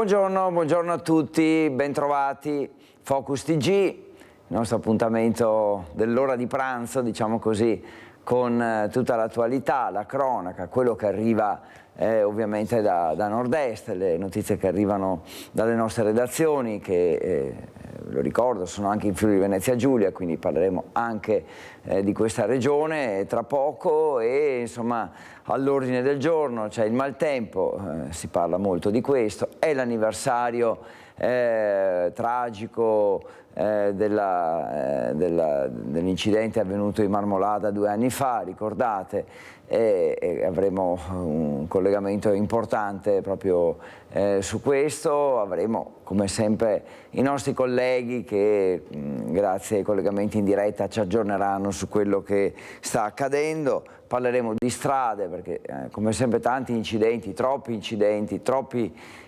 Buongiorno a tutti, bentrovati. Focus TG, il nostro appuntamento dell'ora di pranzo, diciamo così, con tutta l'attualità, la cronaca, quello che arriva ovviamente da Nord-Est, le notizie che arrivano dalle nostre redazioni, che lo ricordo sono anche in Friuli Venezia Giulia, quindi parleremo anche di questa regione tra poco. E insomma all'ordine del giorno c'è il maltempo, si parla molto di questo, è l'anniversario tragico dell'incidente avvenuto in Marmolada 2 anni fa, ricordate, e avremo un collegamento importante proprio su questo. Avremo come sempre i nostri colleghi che grazie ai collegamenti in diretta ci aggiorneranno su quello che sta accadendo. Parleremo di strade perché come sempre tanti incidenti, troppi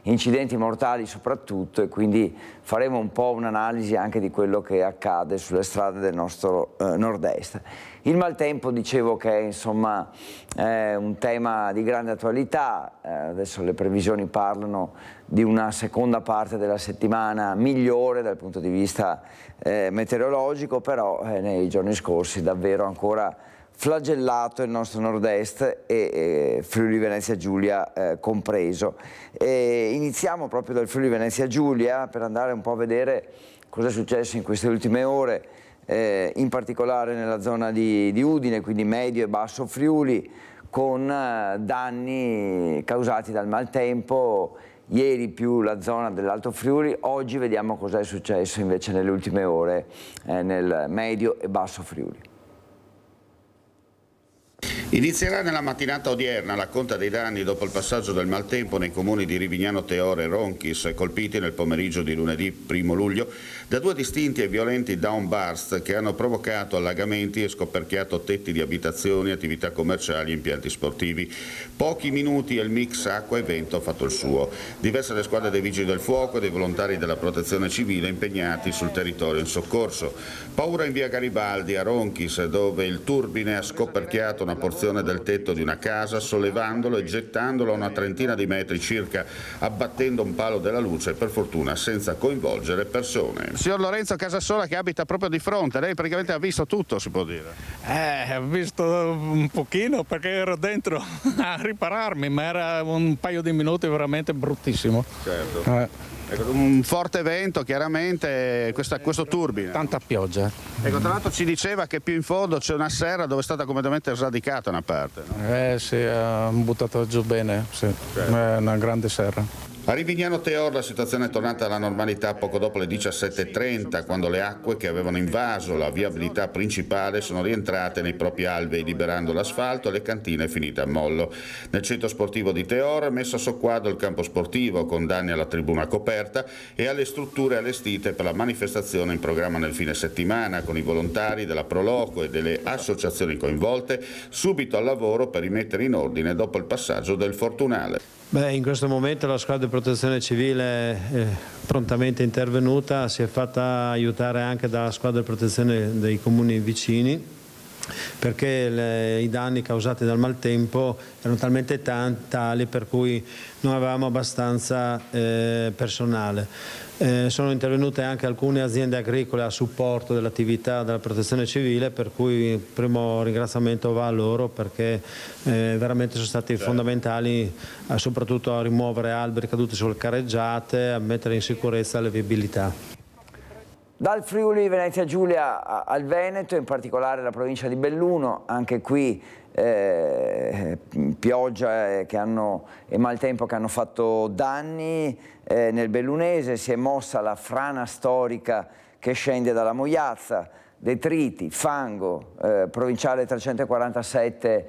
incidenti mortali soprattutto, e quindi faremo un po' un'analisi anche di quello che accade sulle strade del nostro nord-est. Il maltempo, dicevo, che è insomma un tema di grande attualità. Adesso le previsioni parlano di una seconda parte della settimana migliore dal punto di vista meteorologico, però nei giorni scorsi davvero ancora flagellato il nostro nord-est e Friuli Venezia Giulia compreso. Iniziamo proprio dal Friuli Venezia Giulia per andare un po' a vedere cosa è successo in queste ultime ore, in particolare nella zona di Udine, quindi medio e basso Friuli, con danni causati dal maltempo. Ieri più la zona dell'Alto Friuli, oggi vediamo cosa è successo invece nelle ultime ore nel medio e basso Friuli. Inizierà nella mattinata odierna la conta dei danni dopo il passaggio del maltempo nei comuni di Rivignano Teore e Ronchis, colpiti nel pomeriggio di lunedì 1 luglio da due distinti e violenti downburst che hanno provocato allagamenti e scoperchiato tetti di abitazioni, attività commerciali e impianti sportivi. Pochi minuti e il mix acqua e vento ha fatto il suo. Diverse le squadre dei Vigili del Fuoco e dei volontari della Protezione Civile impegnati sul territorio in soccorso. Paura in via Garibaldi a Ronchis, dove il turbine ha scoperchiato una porzione del tetto di una casa, sollevandolo e gettandolo a una trentina di metri circa, abbattendo un palo della luce, per fortuna senza coinvolgere persone. Signor Lorenzo Casasola, che abita proprio di fronte, lei praticamente ha visto tutto, si può dire? Ho visto un pochino perché ero dentro a ripararmi, ma era un paio di minuti veramente bruttissimo. Certo. Ecco, un forte vento, chiaramente, questo turbine. Tanta pioggia. Ecco, tra l'altro ci diceva che più in fondo c'è una serra dove è stata completamente sradicata una parte, no? Sì, ha buttato giù bene, sì. Certo. È una grande serra. A Rivignano Teor la situazione è tornata alla normalità poco dopo le 17:30, quando le acque che avevano invaso la viabilità principale sono rientrate nei propri alvei, liberando l'asfalto e le cantine finite a mollo. Nel centro sportivo di Teor è messo a soqquadro il campo sportivo, con danni alla tribuna coperta e alle strutture allestite per la manifestazione in programma nel fine settimana, con i volontari della Proloco e delle associazioni coinvolte subito al lavoro per rimettere in ordine dopo il passaggio del Fortunale. In questo momento la squadra di protezione civile è prontamente intervenuta, si è fatta aiutare anche dalla squadra di protezione dei comuni vicini, perché i danni causati dal maltempo erano talmente tali per cui non avevamo abbastanza personale. Sono intervenute anche alcune aziende agricole a supporto dell'attività della protezione civile, per cui il primo ringraziamento va a loro, perché veramente sono stati fondamentali, soprattutto a rimuovere alberi caduti sulle carreggiate, a mettere in sicurezza le viabilità. Dal Friuli Venezia Giulia al Veneto, in particolare la provincia di Belluno, anche qui pioggia e maltempo che hanno fatto danni. Nel Bellunese si è mossa la frana storica che scende dalla Moiazza, detriti, fango, provinciale 347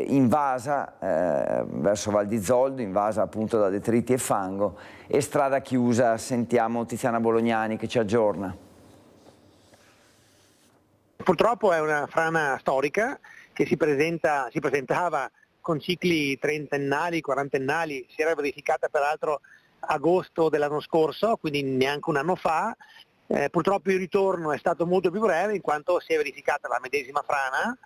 invasa verso Val di Zoldo, invasa appunto da detriti e fango, e strada chiusa. Sentiamo Tiziana Bolognani che ci aggiorna. Purtroppo è una frana storica che si presentava con cicli trentennali, quarantennali, si era verificata peraltro agosto dell'anno scorso, quindi neanche un anno fa. Purtroppo il ritorno è stato molto più breve, in quanto si è verificata la medesima frana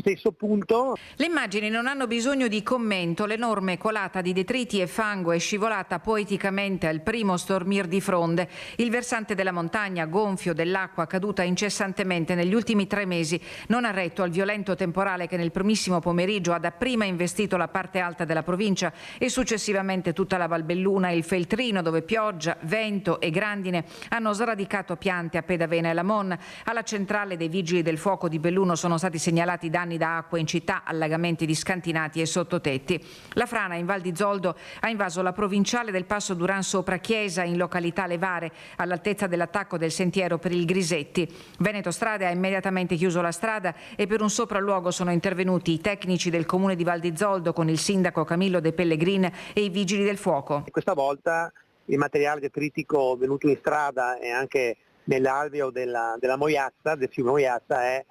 stesso punto. Le immagini non hanno bisogno di commento, l'enorme colata di detriti e fango è scivolata poeticamente al primo stormir di fronde. Il versante della montagna, gonfio dell'acqua caduta incessantemente negli ultimi 3 mesi, non ha retto al violento temporale che nel primissimo pomeriggio ha dapprima investito la parte alta della provincia e successivamente tutta la Valbelluna e il Feltrino, dove pioggia, vento e grandine hanno sradicato piante a Pedavena e Lamon. Alla centrale dei Vigili del Fuoco di Belluno sono stati segnalati danni da acqua in città, allagamenti di scantinati e sottotetti. La frana in Val di Zoldo ha invaso la provinciale del Passo Duran sopra Chiesa in località Levare, all'altezza dell'attacco del sentiero per il Grisetti. Veneto Strade ha immediatamente chiuso la strada e per un sopralluogo sono intervenuti i tecnici del comune di Val di Zoldo con il sindaco Camillo De Pellegrin e i Vigili del Fuoco. Questa volta il materiale detritico venuto in strada e anche nell'alveo della Moiazza, del fiume Moiazza, è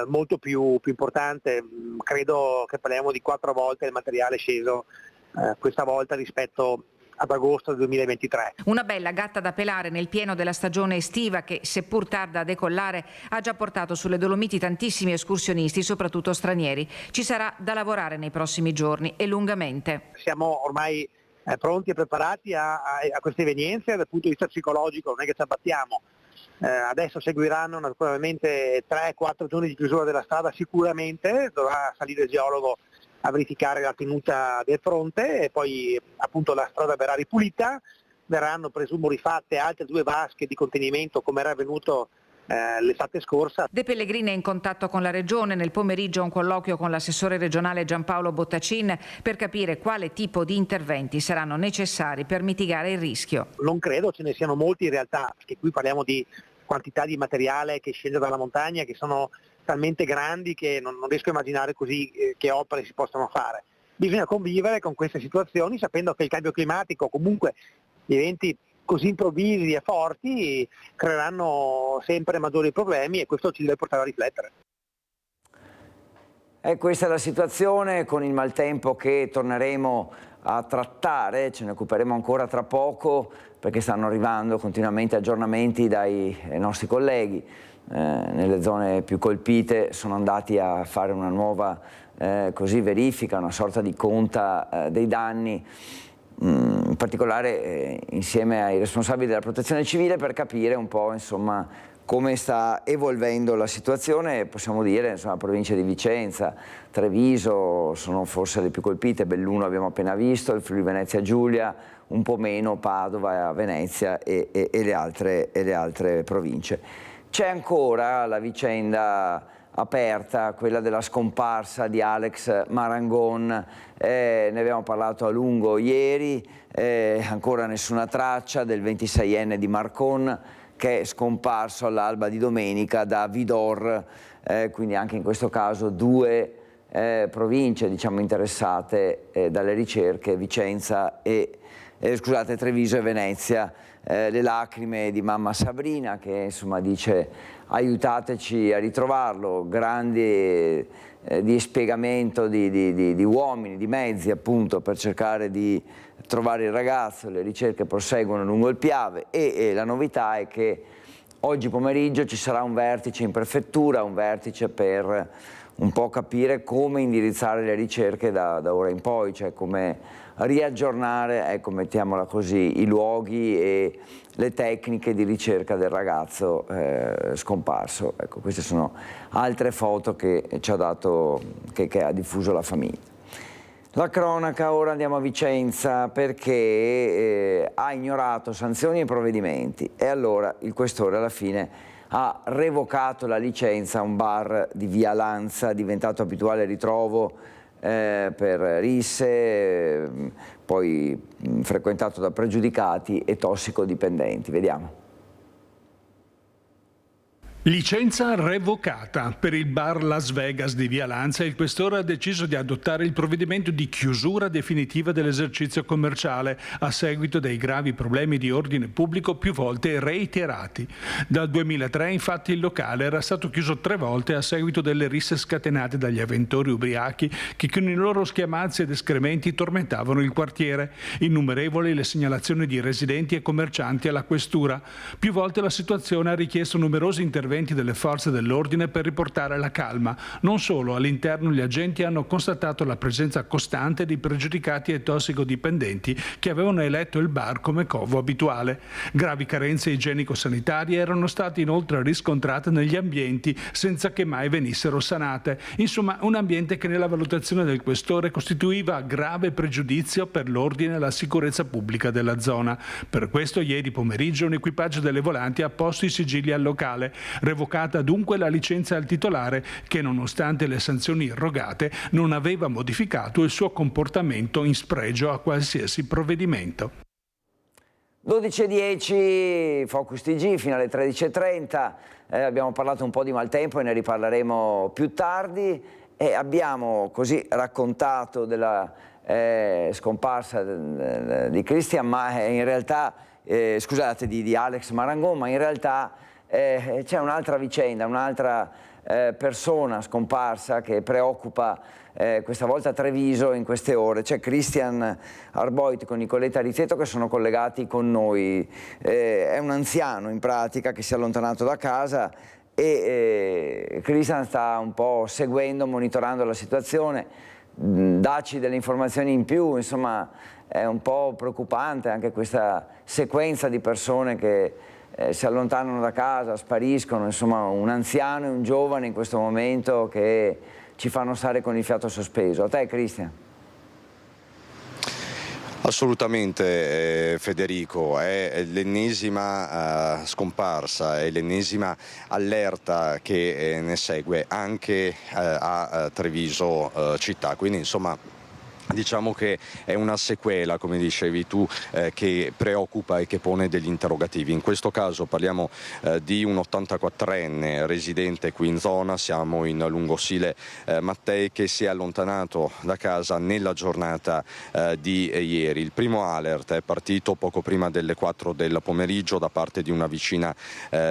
molto più importante. Credo che parliamo di 4 volte il materiale sceso questa volta rispetto ad agosto del 2023. Una bella gatta da pelare nel pieno della stagione estiva che, seppur tarda a decollare, ha già portato sulle Dolomiti tantissimi escursionisti, soprattutto stranieri. Ci sarà da lavorare nei prossimi giorni e lungamente. Siamo ormai pronti e preparati a queste evenienze. Dal punto di vista psicologico non è che ci abbattiamo. Adesso seguiranno naturalmente 3-4 giorni di chiusura della strada, sicuramente dovrà salire il geologo a verificare la tenuta del fronte e poi appunto la strada verrà ripulita, verranno presumo rifatte altre 2 vasche di contenimento come era avvenuto l'estate scorsa. De Pellegrin è in contatto con la Regione, nel pomeriggio un colloquio con l'assessore regionale Giampaolo Bottacin per capire quale tipo di interventi saranno necessari per mitigare il rischio. Non credo ce ne siano molti in realtà, perché qui parliamo di quantità di materiale che scende dalla montagna che sono talmente grandi che non riesco a immaginare così che opere si possano fare. Bisogna convivere con queste situazioni sapendo che il cambio climatico, comunque gli eventi così improvvisi e forti, creeranno sempre maggiori problemi e questo ci deve portare a riflettere. Questa è la situazione con il maltempo che torneremo a trattare, ce ne occuperemo ancora tra poco perché stanno arrivando continuamente aggiornamenti dai nostri colleghi. Nelle zone più colpite sono andati a fare una nuova verifica, una sorta di conta dei danni, in particolare insieme ai responsabili della protezione civile per capire un po' insomma come sta evolvendo la situazione. Possiamo dire insomma provincia di Vicenza, Treviso sono forse le più colpite, Belluno abbiamo appena visto, il Friuli Venezia Giulia, un po' meno Padova, Venezia e le altre province. C'è ancora la vicenda aperta, quella della scomparsa di Alex Marangon, ne abbiamo parlato a lungo ieri, ancora nessuna traccia del 26enne di Marcon che è scomparso all'alba di domenica da Vidor, quindi anche in questo caso 2 province diciamo, interessate dalle ricerche, Vicenza Treviso e Venezia. Le lacrime di mamma Sabrina che insomma dice aiutateci a ritrovarlo, grandi dispiegamento di uomini, di mezzi appunto per cercare di trovare il ragazzo, le ricerche proseguono lungo il Piave e la novità è che oggi pomeriggio ci sarà un vertice in prefettura, un vertice per un po' capire come indirizzare le ricerche da ora in poi, cioè come riaggiornare, ecco, mettiamola così, i luoghi e le tecniche di ricerca del ragazzo scomparso. Ecco, queste sono altre foto che ci ha dato, che ha diffuso la famiglia. La cronaca, ora andiamo a Vicenza perché ha ignorato sanzioni e provvedimenti e allora il questore alla fine ha revocato la licenza a un bar di via Lanza, diventato abituale ritrovo per risse, poi frequentato da pregiudicati e tossicodipendenti. Vediamo. Licenza revocata. Per il bar Las Vegas di via Lanza il questore ha deciso di adottare il provvedimento di chiusura definitiva dell'esercizio commerciale a seguito dei gravi problemi di ordine pubblico più volte reiterati. Dal 2003 infatti il locale era stato chiuso 3 volte a seguito delle risse scatenate dagli avventori ubriachi che con i loro schiamazzi ed escrementi tormentavano il quartiere. Innumerevoli le segnalazioni di residenti e commercianti alla questura. Più volte la situazione ha richiesto numerosi interventi interventi delle forze dell'ordine per riportare la calma. Non solo, all'interno gli agenti hanno constatato la presenza costante di pregiudicati e tossicodipendenti che avevano eletto il bar come covo abituale. Gravi carenze igienico-sanitarie erano state inoltre riscontrate negli ambienti senza che mai venissero sanate. Insomma, un ambiente che nella valutazione del questore costituiva grave pregiudizio per l'ordine e la sicurezza pubblica della zona. Per questo ieri pomeriggio un equipaggio delle volanti ha posto i sigilli al locale. Revocata dunque la licenza al titolare che, nonostante le sanzioni irrogate, non aveva modificato il suo comportamento in spregio a qualsiasi provvedimento. 12:10, Focus TG fino alle 13:30. Abbiamo parlato un po' di maltempo e ne riparleremo più tardi. E abbiamo così raccontato della scomparsa di Christian, ma in realtà, scusate, di Alex Marangon, ma in realtà c'è un'altra vicenda, un'altra persona scomparsa che preoccupa questa volta a Treviso in queste ore. C'è Christian Arboit con Nicoletta Rizzetto che sono collegati con noi. È un anziano in pratica che si è allontanato da casa e Christian sta un po' seguendo, monitorando la situazione. Dacci delle informazioni in più, insomma è un po' preoccupante anche questa sequenza di persone che si allontanano da casa, spariscono, insomma un anziano e un giovane in questo momento che ci fanno stare con il fiato sospeso. A te, Christian. Assolutamente Federico, è l'ennesima scomparsa, è l'ennesima allerta che ne segue anche a Treviso città, quindi insomma diciamo che è una sequela, come dicevi tu, che preoccupa e che pone degli interrogativi. In questo caso parliamo di un 84enne residente qui in zona, siamo in Lungosile Mattei, che si è allontanato da casa nella giornata di ieri. Il primo alert è partito poco prima delle 4 del pomeriggio da parte di una vicina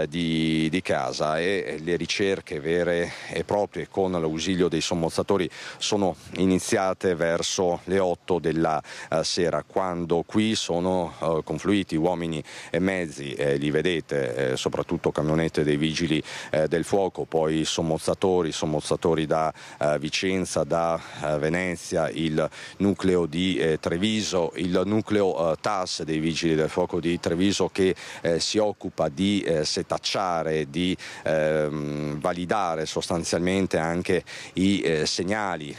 di casa e le ricerche vere e proprie con l'ausilio dei sommozzatori sono iniziate verso le 8 della sera, quando qui sono confluiti uomini e mezzi, li vedete, soprattutto camionette dei vigili del fuoco, poi sommozzatori da Vicenza, da Venezia, il nucleo di Treviso, il nucleo TAS dei vigili del fuoco di Treviso che si occupa di setacciare, di validare sostanzialmente anche i segnali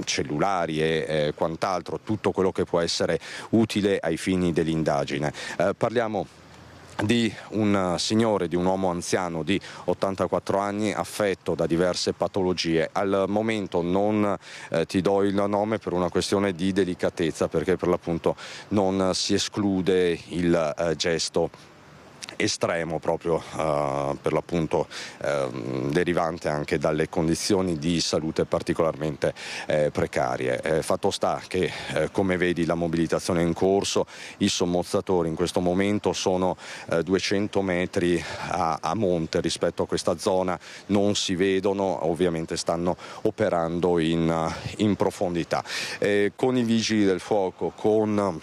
cellulari e quant'altro, tutto quello che può essere utile ai fini dell'indagine. Parliamo di un signore, di un uomo anziano di 84 anni affetto da diverse patologie. Al momento non ti do il nome per una questione di delicatezza, perché per l'appunto non si esclude il gesto estremo proprio per l'appunto derivante anche dalle condizioni di salute particolarmente precarie. Fatto sta che come vedi la mobilitazione è in corso, i sommozzatori in questo momento sono 200 metri a monte rispetto a questa zona, non si vedono, ovviamente stanno operando in profondità. Con i vigili del fuoco, con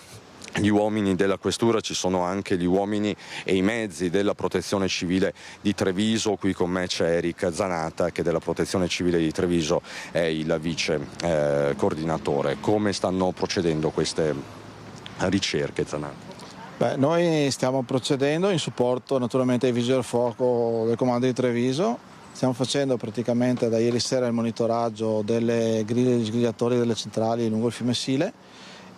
gli uomini della questura ci sono anche gli uomini e i mezzi della protezione civile di Treviso. Qui con me c'è Eric Zanata, che della protezione civile di Treviso è il vice coordinatore. Come stanno procedendo queste ricerche, Zanata? Noi stiamo procedendo in supporto naturalmente ai vigili del fuoco del comando di Treviso. Stiamo facendo praticamente da ieri sera il monitoraggio delle griglie e sgrigliatori delle centrali lungo il fiume Sile,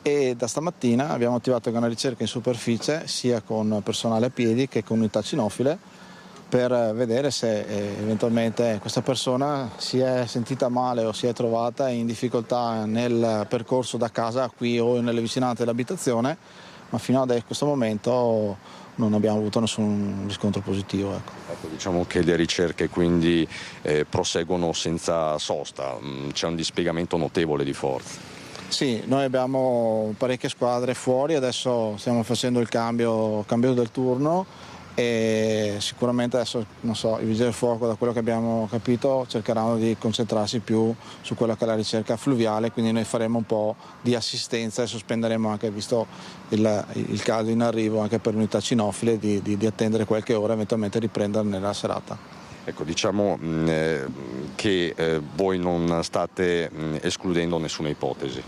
e da stamattina abbiamo attivato una ricerca in superficie sia con personale a piedi che con unità cinofile per vedere se eventualmente questa persona si è sentita male o si è trovata in difficoltà nel percorso da casa qui o nelle vicinanze dell'abitazione, ma fino a questo momento non abbiamo avuto nessun riscontro positivo. Ecco, diciamo che le ricerche quindi proseguono senza sosta, c'è un dispiegamento notevole di forze. Sì, noi abbiamo parecchie squadre fuori, adesso stiamo facendo il cambio del turno e sicuramente adesso, non so, i vigili del fuoco, da quello che abbiamo capito, cercheranno di concentrarsi più su quella che è la ricerca fluviale, quindi noi faremo un po' di assistenza e sospenderemo anche, visto il caso in arrivo, anche per unità cinofile di attendere qualche ora e eventualmente riprendere nella serata. Ecco, diciamo che voi non state escludendo nessuna ipotesi.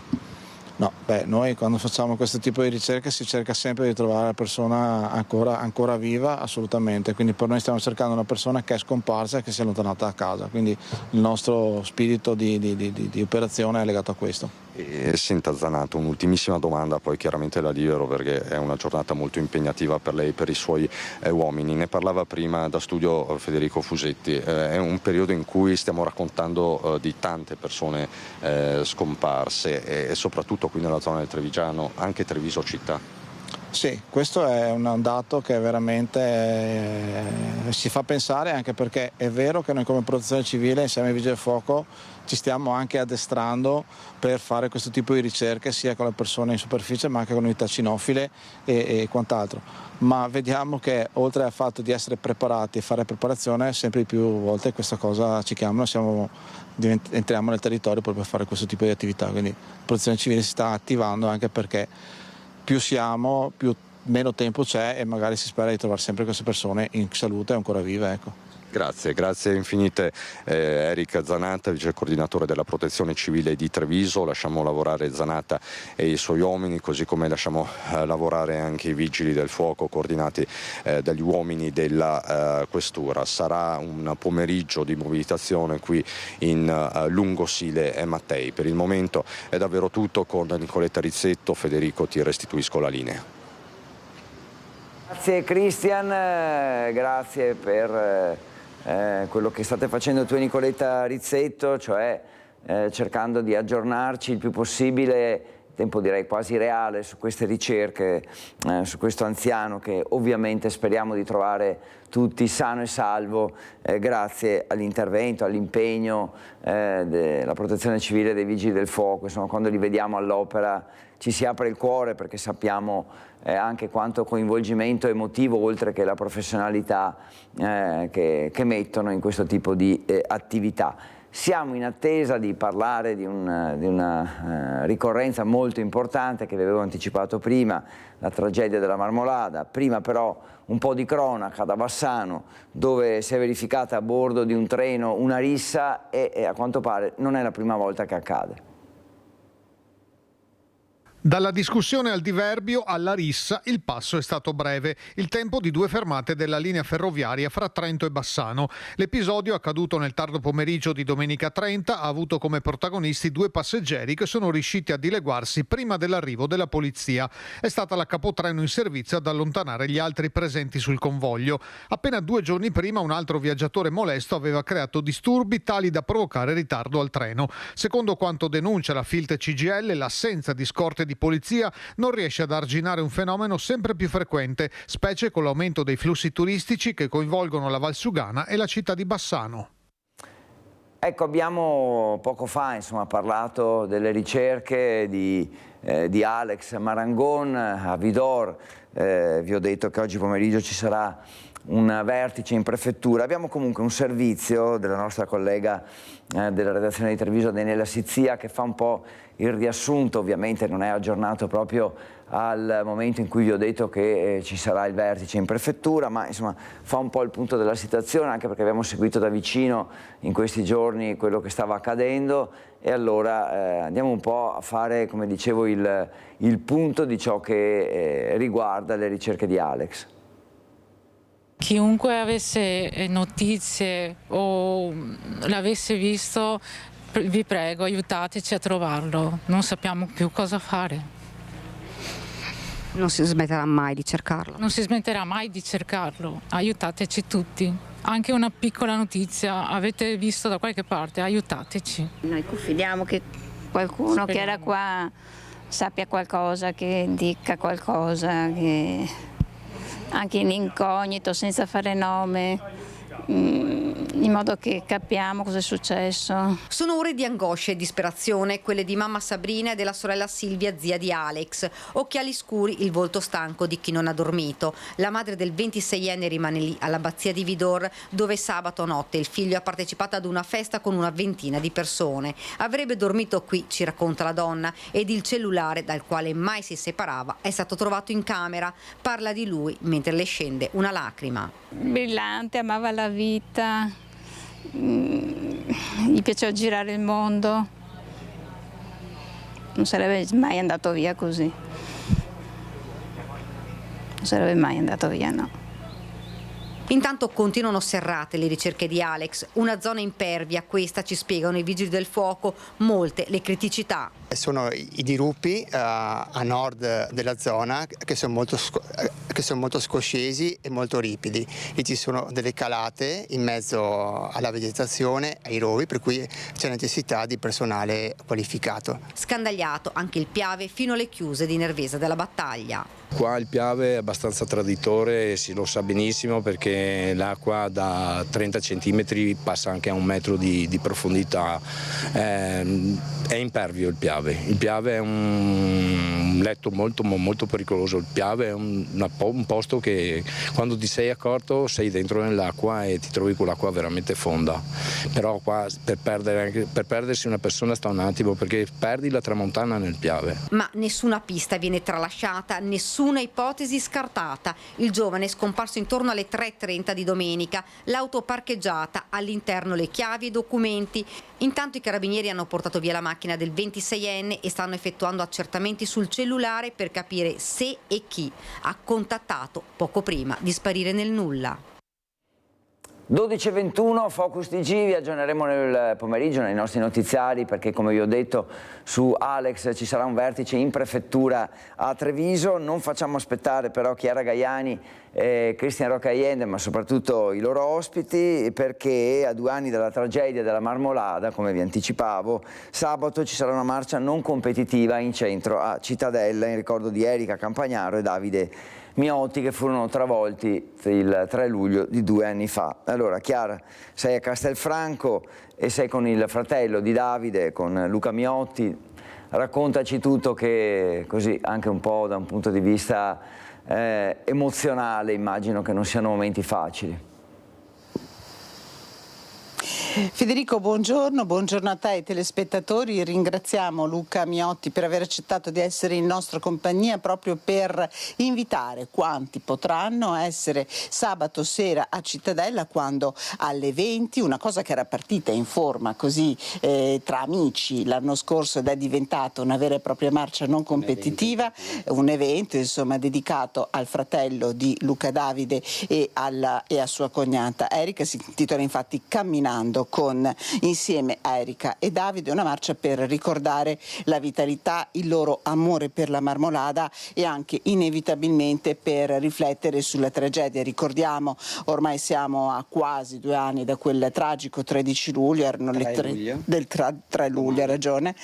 No, noi quando facciamo questo tipo di ricerche si cerca sempre di trovare la persona ancora viva, assolutamente, quindi per noi stiamo cercando una persona che è scomparsa e che si è allontanata da casa, quindi il nostro spirito di operazione è legato a questo. Senta Zanato, un'ultimissima domanda, poi chiaramente la libero perché è una giornata molto impegnativa per lei e per i suoi uomini. Ne parlava prima da studio Federico Fusetti, è un periodo in cui stiamo raccontando di tante persone scomparse e soprattutto qui nella zona del Trevigiano, anche Treviso città. Sì, questo è un dato che veramente si fa pensare, anche perché è vero che noi come protezione civile insieme ai vigili del fuoco ci stiamo anche addestrando per fare questo tipo di ricerche sia con le persone in superficie ma anche con unità cinofile e quant'altro, ma vediamo che oltre al fatto di essere preparati e fare preparazione, sempre di più volte questa cosa ci chiamano, entriamo nel territorio proprio per fare questo tipo di attività, quindi la protezione civile si sta attivando anche perché più siamo, meno tempo c'è e magari si spera di trovare sempre queste persone in salute e ancora vive. Ecco. Grazie infinite Eric Zanatta, vice coordinatore della protezione civile di Treviso. Lasciamo lavorare Zanatta e i suoi uomini, così come lasciamo lavorare anche i vigili del fuoco coordinati dagli uomini della questura. Sarà un pomeriggio di mobilitazione qui in Lungosile e Mattei. Per il momento è davvero tutto. Con Nicoletta Rizzetto, Federico, ti restituisco la linea. Grazie Cristian, grazie per quello che state facendo tu e Nicoletta Rizzetto, cioè cercando di aggiornarci il più possibile, tempo direi quasi reale, su queste ricerche, su questo anziano che ovviamente speriamo di trovare tutti sano e salvo grazie all'intervento, all'impegno della protezione civile, dei vigili del fuoco. Insomma, quando li vediamo all'opera ci si apre il cuore perché sappiamo anche quanto coinvolgimento emotivo, oltre che la professionalità che mettono in questo tipo di attività. Siamo in attesa di parlare di una ricorrenza molto importante che vi avevo anticipato prima, la tragedia della Marmolada. Prima però un po' di cronaca da Bassano, dove si è verificata a bordo di un treno una rissa e a quanto pare non è la prima volta che accade. Dalla discussione al diverbio alla rissa il passo è stato breve, il tempo di 2 fermate della linea ferroviaria fra Trento e Bassano. L'episodio, accaduto nel tardo pomeriggio di domenica 30, ha avuto come protagonisti 2 passeggeri che sono riusciti a dileguarsi prima dell'arrivo della polizia. È stata la capotreno in servizio ad allontanare gli altri presenti sul convoglio. Appena 2 giorni prima un altro viaggiatore molesto aveva creato disturbi tali da provocare ritardo al treno. Secondo quanto denuncia la Filt CGIL, l'assenza di scorte di polizia non riesce ad arginare un fenomeno sempre più frequente, specie con l'aumento dei flussi turistici che coinvolgono la Valsugana e la città di Bassano. Ecco, abbiamo poco fa parlato delle ricerche di Alex Marangon a Vidor. Vi ho detto che oggi pomeriggio ci sarà un vertice in prefettura. Abbiamo comunque un servizio della nostra collega della redazione di Treviso, Daniela Sizia, che fa un po' il riassunto. Ovviamente non è aggiornato proprio al momento in cui vi ho detto che ci sarà il vertice in prefettura, ma insomma fa un po' il punto della situazione, anche perché abbiamo seguito da vicino in questi giorni quello che stava accadendo, e allora andiamo un po' a fare, come dicevo, il punto di ciò che riguarda le ricerche di Alex. Chiunque avesse notizie o l'avesse visto, vi prego, aiutateci a trovarlo, non sappiamo più cosa fare. Non si smetterà mai di cercarlo. Non si smetterà mai di cercarlo, aiutateci tutti. Anche una piccola notizia avete visto da qualche parte, aiutateci. Noi confidiamo che qualcuno che era qua sappia qualcosa, che dica qualcosa, che anche in incognito, senza fare nome, in modo che capiamo cosa è successo. Sono ore di angoscia e disperazione, quelle di mamma Sabrina e della sorella Silvia, zia di Alex. Occhiali scuri, il volto stanco di chi non ha dormito. La madre del 26enne rimane lì, all'abbazia di Vidor, dove sabato notte il figlio ha partecipato ad una festa con una ventina di persone. Avrebbe dormito qui, ci racconta la donna, ed il cellulare, dal quale mai si separava, è stato trovato in camera. Parla di lui mentre le scende una lacrima. Brillante, amava la vita, gli piaceva girare il mondo, non sarebbe mai andato via così, non sarebbe mai andato via, no. Intanto continuano serrate le ricerche di Alex, una zona impervia, questa ci spiegano i vigili del fuoco, molte le criticità. Sono i diruppi a nord della zona che sono molto scoscesi e molto ripidi. Lì ci sono delle calate in mezzo alla vegetazione, ai rovi, per cui c'è necessità di personale qualificato. Scandagliato anche il Piave fino alle chiuse di Nervesa della Battaglia. Qua il Piave è abbastanza traditore, si lo sa benissimo, perché l'acqua da 30 centimetri passa anche a 1 metro di profondità. È impervio il Piave. Il Piave è un letto molto pericoloso. Il Piave è un posto che quando ti sei accorto sei dentro nell'acqua e ti trovi con l'acqua veramente fonda. Però qua per perdersi una persona sta un attimo, perché perdi la tramontana nel Piave. Ma nessuna pista viene tralasciata, nessuna ipotesi scartata. Il giovane è scomparso intorno alle 3:30 di domenica, l'auto parcheggiata, all'interno le chiavi e i documenti. Intanto i carabinieri hanno portato via la macchina del 26enne e stanno effettuando accertamenti sul cellulare per capire se e chi ha contattato poco prima di sparire nel nulla. 12:21, Focus TG, vi aggiorneremo nel pomeriggio nei nostri notiziari, perché come vi ho detto su Alex ci sarà un vertice in prefettura a Treviso. Non facciamo aspettare però Chiara Gaiani e Cristian Roccaiende, ma soprattutto i loro ospiti, perché a 2 anni dalla tragedia della Marmolada, come vi anticipavo, sabato ci sarà una marcia non competitiva in centro a Cittadella in ricordo di Erika Campagnaro e Davide Miotti, che furono travolti il 3 luglio di 2 anni fa. Allora Chiara, sei a Castelfranco e sei con il fratello di Davide, con Luca Miotti. Raccontaci tutto, che così anche un po' da un punto di vista emozionale, immagino che non siano momenti facili. Federico, buongiorno a te e ai telespettatori. Ringraziamo Luca Miotti per aver accettato di essere in nostra compagnia, proprio per invitare quanti potranno a essere sabato sera a Cittadella, quando alle 20, una cosa che era partita in forma così tra amici l'anno scorso ed è diventata una vera e propria marcia non competitiva, un evento insomma dedicato al fratello di Luca Davide e a sua cognata Erika. Si intitola infatti Camminando insieme a Erika e Davide, una marcia per ricordare la vitalità, il loro amore per la Marmolada e anche inevitabilmente per riflettere sulla tragedia. Ricordiamo, ormai siamo a quasi 2 anni da quel tragico 13 luglio, erano le 3 luglio, ha ragione,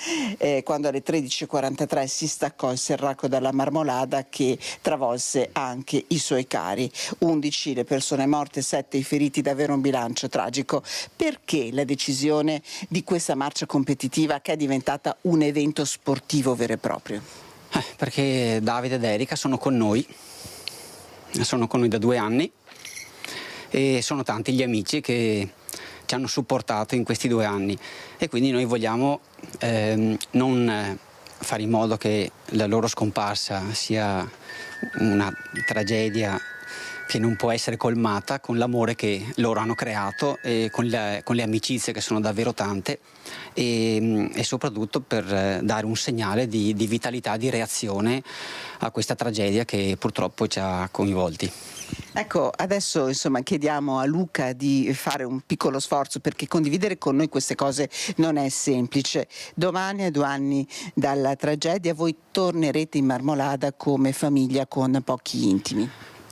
quando alle 13:43 si staccò il serracco della Marmolada che travolse anche i suoi cari. 11 le persone morte, 7 i feriti, davvero un bilancio tragico. Perché la decisione di questa marcia competitiva, che è diventata un evento sportivo vero e proprio? Perché Davide ed Erika sono con noi da 2 anni e sono tanti gli amici che ci hanno supportato in questi 2 anni, e quindi noi vogliamo non fare in modo che la loro scomparsa sia una tragedia che non può essere colmata con l'amore che loro hanno creato e con le amicizie, che sono davvero tante, e soprattutto per dare un segnale di vitalità, di reazione a questa tragedia che purtroppo ci ha coinvolti. Ecco, adesso insomma chiediamo a Luca di fare un piccolo sforzo, perché condividere con noi queste cose non è semplice. Domani, a 2 anni dalla tragedia, voi tornerete in Marmolada come famiglia con pochi intimi.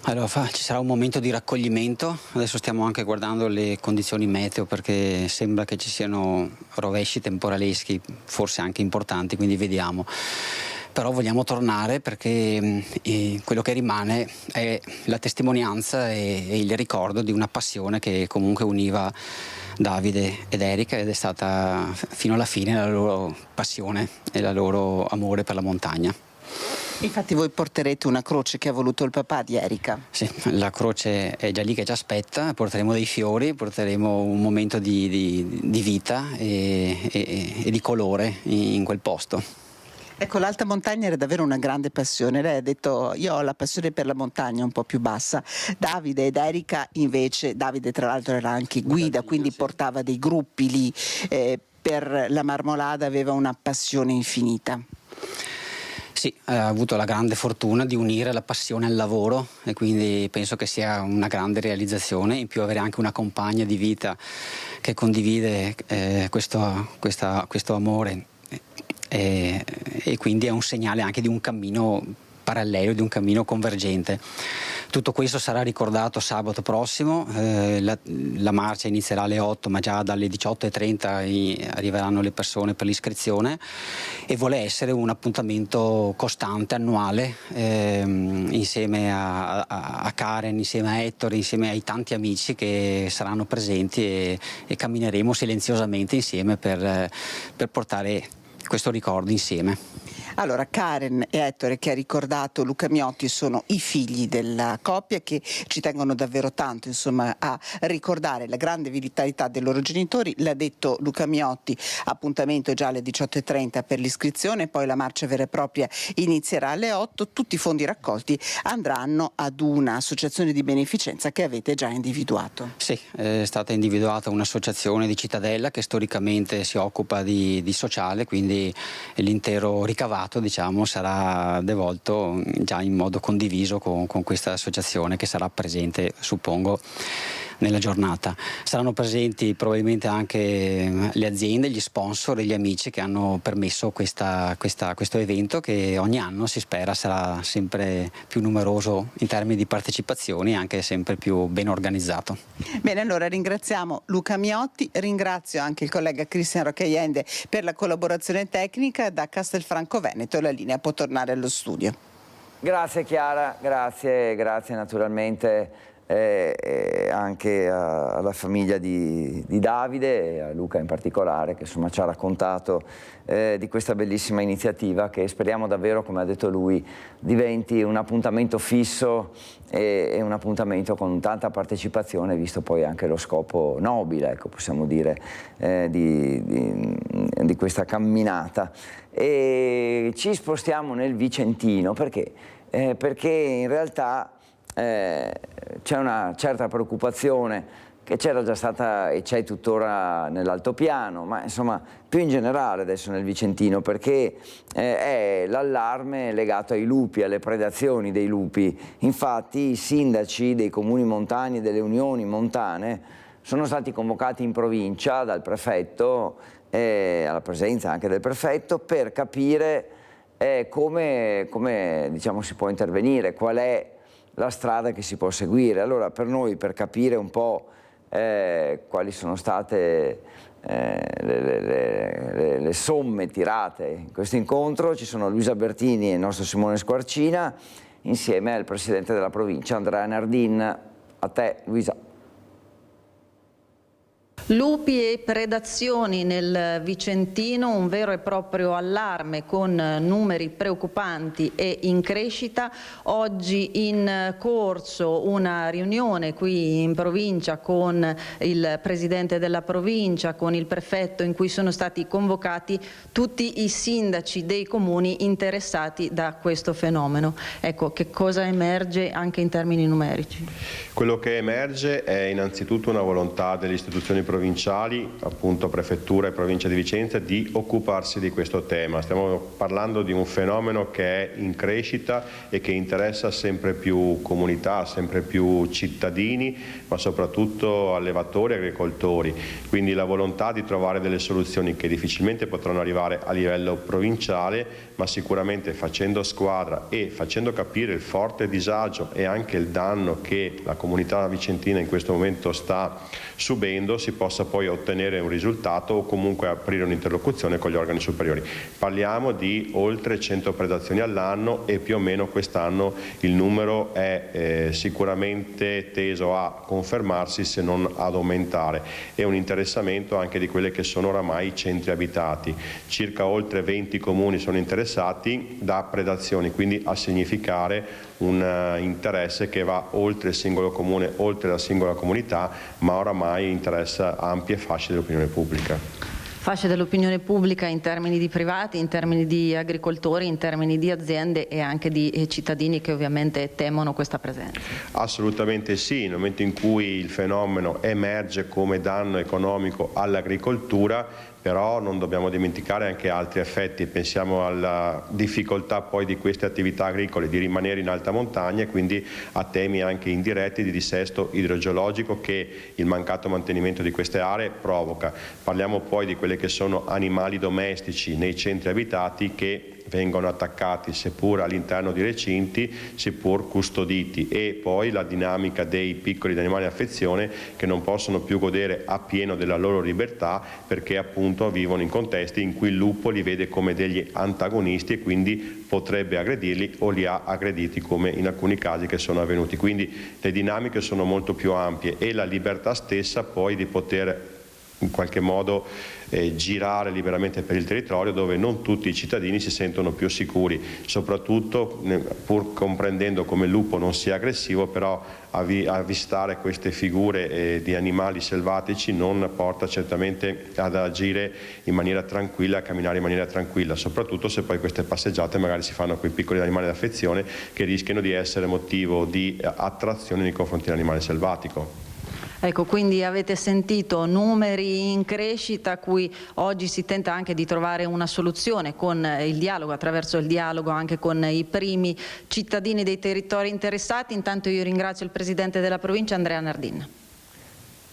Allora, ci sarà un momento di raccoglimento. Adesso stiamo anche guardando le condizioni meteo, perché sembra che ci siano rovesci temporaleschi, forse anche importanti, quindi vediamo. però vogliamo tornare perché quello che rimane è la testimonianza e il ricordo di una passione che comunque univa Davide ed Erika, ed è stata fino alla fine la loro passione e il loro amore per la montagna. Infatti voi porterete una croce che ha voluto il papà di Erika. Sì, la croce è già lì che ci aspetta, porteremo dei fiori, porteremo un momento di vita e di colore in quel posto. Ecco, l'alta montagna era davvero una grande passione. Lei ha detto: io ho la passione per la montagna un po' più bassa. Davide ed Erika invece, Davide tra l'altro era anche guida, quindi portava dei gruppi lì, per la Marmolada aveva una passione infinita. Sì, ha avuto la grande fortuna di unire la passione al lavoro e quindi penso che sia una grande realizzazione, in più avere anche una compagna di vita che condivide questo amore e quindi è un segnale anche di un cammino parallelo, di un cammino convergente. Tutto questo sarà ricordato sabato prossimo, la marcia inizierà alle 8, ma già dalle 18:30 arriveranno le persone per l'iscrizione e vuole essere un appuntamento costante, annuale, insieme a Karen, insieme a Ettore, insieme ai tanti amici che saranno presenti e cammineremo silenziosamente insieme per portare questo ricordo insieme. Allora, Karen e Ettore, che ha ricordato Luca Miotti, sono i figli della coppia che ci tengono davvero tanto, insomma, a ricordare la grande vitalità dei loro genitori. L'ha detto Luca Miotti, appuntamento già alle 18:30 per l'iscrizione, poi la marcia vera e propria inizierà alle 8. Tutti i fondi raccolti andranno ad un'associazione di beneficenza che avete già individuato. Sì, è stata individuata un'associazione di Cittadella che storicamente si occupa di sociale, quindi l'intero ricavato, diciamo, sarà devolto già in modo condiviso con questa associazione che sarà presente, suppongo, nella giornata. Saranno presenti probabilmente anche le aziende, gli sponsor e gli amici che hanno permesso questo evento, che ogni anno si spera sarà sempre più numeroso in termini di partecipazioni e anche sempre più ben organizzato. Bene, allora ringraziamo Luca Miotti, ringrazio anche il collega Cristian Roccaiende per la collaborazione tecnica. Da Castelfranco Veneto la linea può tornare allo studio. Grazie Chiara, grazie naturalmente anche alla famiglia di Davide e a Luca in particolare, che insomma ci ha raccontato di questa bellissima iniziativa che speriamo davvero, come ha detto lui, diventi un appuntamento fisso e un appuntamento con tanta partecipazione, visto poi anche lo scopo nobile, ecco, possiamo dire, di questa camminata. E ci spostiamo nel Vicentino perché in realtà c'è una certa preoccupazione che c'era già stata e c'è tuttora nell'altopiano, ma insomma più in generale adesso nel Vicentino, perché è l'allarme legato ai lupi, alle predazioni dei lupi. Infatti i sindaci dei comuni montani e delle unioni montane sono stati convocati in provincia dal prefetto, alla presenza anche del prefetto, per capire come diciamo, si può intervenire, qual è la strada che si può seguire. Allora per noi, per capire un po' quali sono state le somme tirate in questo incontro, ci sono Luisa Bertini e il nostro Simone Squarcina insieme al presidente della provincia Andrea Nardin. A te Luisa. Lupi e predazioni nel Vicentino, un vero e proprio allarme con numeri preoccupanti e in crescita. Oggi in corso una riunione qui in provincia con il presidente della provincia, con il prefetto, in cui sono stati convocati tutti i sindaci dei comuni interessati da questo fenomeno. Ecco, che cosa emerge anche in termini numerici? Quello che emerge è innanzitutto una volontà delle istituzioni provinciali, appunto Prefettura e Provincia di Vicenza, di occuparsi di questo tema. Stiamo parlando di un fenomeno che è in crescita e che interessa sempre più comunità, sempre più cittadini, ma soprattutto allevatori e agricoltori. Quindi la volontà di trovare delle soluzioni che difficilmente potranno arrivare a livello provinciale, ma sicuramente facendo squadra e facendo capire il forte disagio e anche il danno che la comunità vicentina in questo momento sta subendo, si può possa poi ottenere un risultato o comunque aprire un'interlocuzione con gli organi superiori. Parliamo di oltre 100 predazioni all'anno e più o meno quest'anno il numero è sicuramente teso a confermarsi, se non ad aumentare. È un interessamento anche di quelle che sono oramai i centri abitati. Circa oltre 20 comuni sono interessati da predazioni, quindi a significare un interesse che va oltre il singolo comune, oltre la singola comunità, ma oramai interessa ampie fasce dell'opinione pubblica. Fasce dell'opinione pubblica in termini di privati, in termini di agricoltori, in termini di aziende e anche di cittadini che ovviamente temono questa presenza. Assolutamente sì, nel momento in cui il fenomeno emerge come danno economico all'agricoltura, però non dobbiamo dimenticare anche altri effetti. Pensiamo alla difficoltà poi di queste attività agricole di rimanere in alta montagna e quindi a temi anche indiretti di dissesto idrogeologico che il mancato mantenimento di queste aree provoca. Parliamo poi di quelle che sono animali domestici nei centri abitati che vengono attaccati seppur all'interno di recinti, seppur custoditi, e poi la dinamica dei piccoli animali di affezione che non possono più godere appieno della loro libertà perché appunto vivono in contesti in cui il lupo li vede come degli antagonisti e quindi potrebbe aggredirli o li ha aggrediti, come in alcuni casi che sono avvenuti. Quindi le dinamiche sono molto più ampie e la libertà stessa poi di poter in qualche modo girare liberamente per il territorio, dove non tutti i cittadini si sentono più sicuri, soprattutto pur comprendendo come il lupo non sia aggressivo, però avvistare queste figure di animali selvatici non porta certamente ad agire in maniera tranquilla, a camminare in maniera tranquilla, soprattutto se poi queste passeggiate magari si fanno con i piccoli animali d'affezione che rischiano di essere motivo di attrazione nei confronti dell'animale selvatico. Ecco, quindi avete sentito numeri in crescita a cui oggi si tenta anche di trovare una soluzione con il dialogo, attraverso il dialogo anche con i primi cittadini dei territori interessati. Intanto io ringrazio il Presidente della Provincia, Andrea Nardin.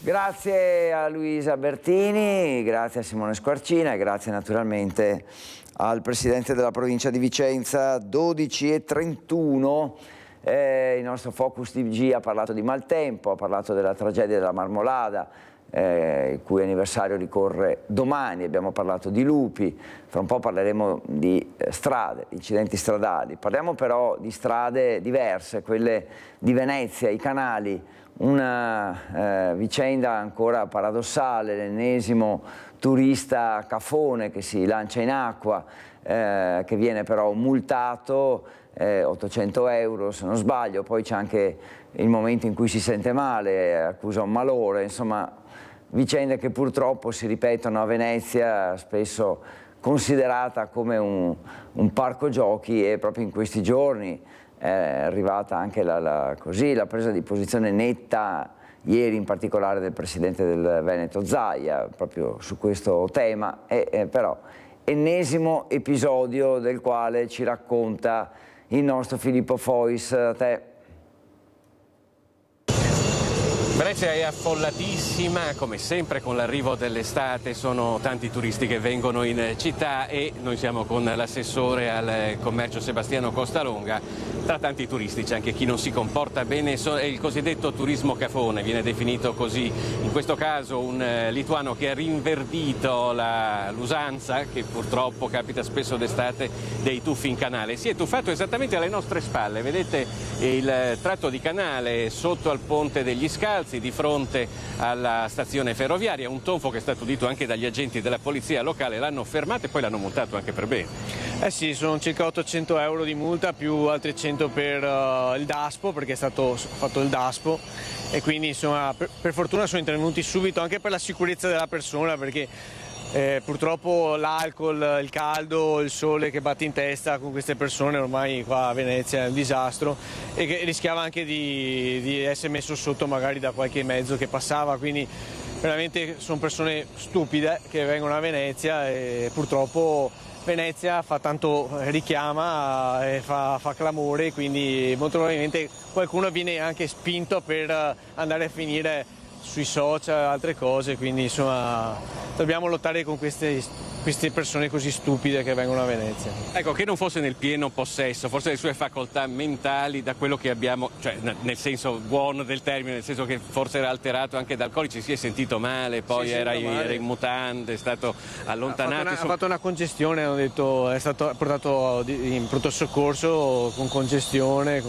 Grazie a Luisa Bertini, grazie a Simone Squarcina e grazie naturalmente al Presidente della Provincia di Vicenza. 12:31. Il nostro Focus TG ha parlato di maltempo, ha parlato della tragedia della Marmolada, il cui anniversario ricorre domani, abbiamo parlato di lupi, fra un po' parleremo di strade, incidenti stradali, parliamo però di strade diverse, quelle di Venezia, i canali, una vicenda ancora paradossale, l'ennesimo turista cafone che si lancia in acqua, che viene però multato, 800 euro se non sbaglio, poi c'è anche il momento in cui si sente male, accusa un malore, insomma vicende che purtroppo si ripetono a Venezia, spesso considerata come un parco giochi, e proprio in questi giorni è arrivata anche la presa di posizione netta, ieri in particolare del Presidente del Veneto Zaia, proprio su questo tema, però ennesimo episodio del quale ci racconta il nostro Filippo Fois. A te. Venezia è affollatissima, come sempre con l'arrivo dell'estate sono tanti turisti che vengono in città e noi siamo con l'assessore al commercio Sebastiano Costalonga. Tra tanti turisti c'è anche chi non si comporta bene, è il cosiddetto turismo cafone, viene definito così. In questo caso un lituano che ha rinverdito l'usanza, che purtroppo capita spesso d'estate, dei tuffi in canale. Si è tuffato esattamente alle nostre spalle, vedete il tratto di canale sotto al ponte degli Scalzi, di fronte alla stazione ferroviaria, un tonfo che è stato udito anche dagli agenti della polizia locale, l'hanno fermato e poi l'hanno multato anche per bene. Eh sì, sono circa 800 euro di multa più altri 100 per il DASPO, perché è stato fatto il DASPO, e quindi insomma per fortuna sono intervenuti subito anche per la sicurezza della persona, perché purtroppo l'alcol, il caldo, il sole che batte in testa con queste persone ormai qua a Venezia è un disastro, e che rischiava anche di essere messo sotto magari da qualche mezzo che passava, quindi veramente sono persone stupide che vengono a Venezia e purtroppo Venezia fa tanto richiama e fa clamore, quindi molto probabilmente qualcuno viene anche spinto per andare a finire sui social, altre cose, quindi insomma dobbiamo lottare con queste queste persone così stupide che vengono a Venezia. Ecco, che non fosse nel pieno possesso, forse le sue facoltà mentali, da quello che abbiamo, cioè nel senso buono del termine, nel senso che forse era alterato anche da alcolici, si è sentito male, poi era in mutande, è stato allontanato. Ha fatto una congestione, hanno detto, è stato portato in pronto soccorso con congestione.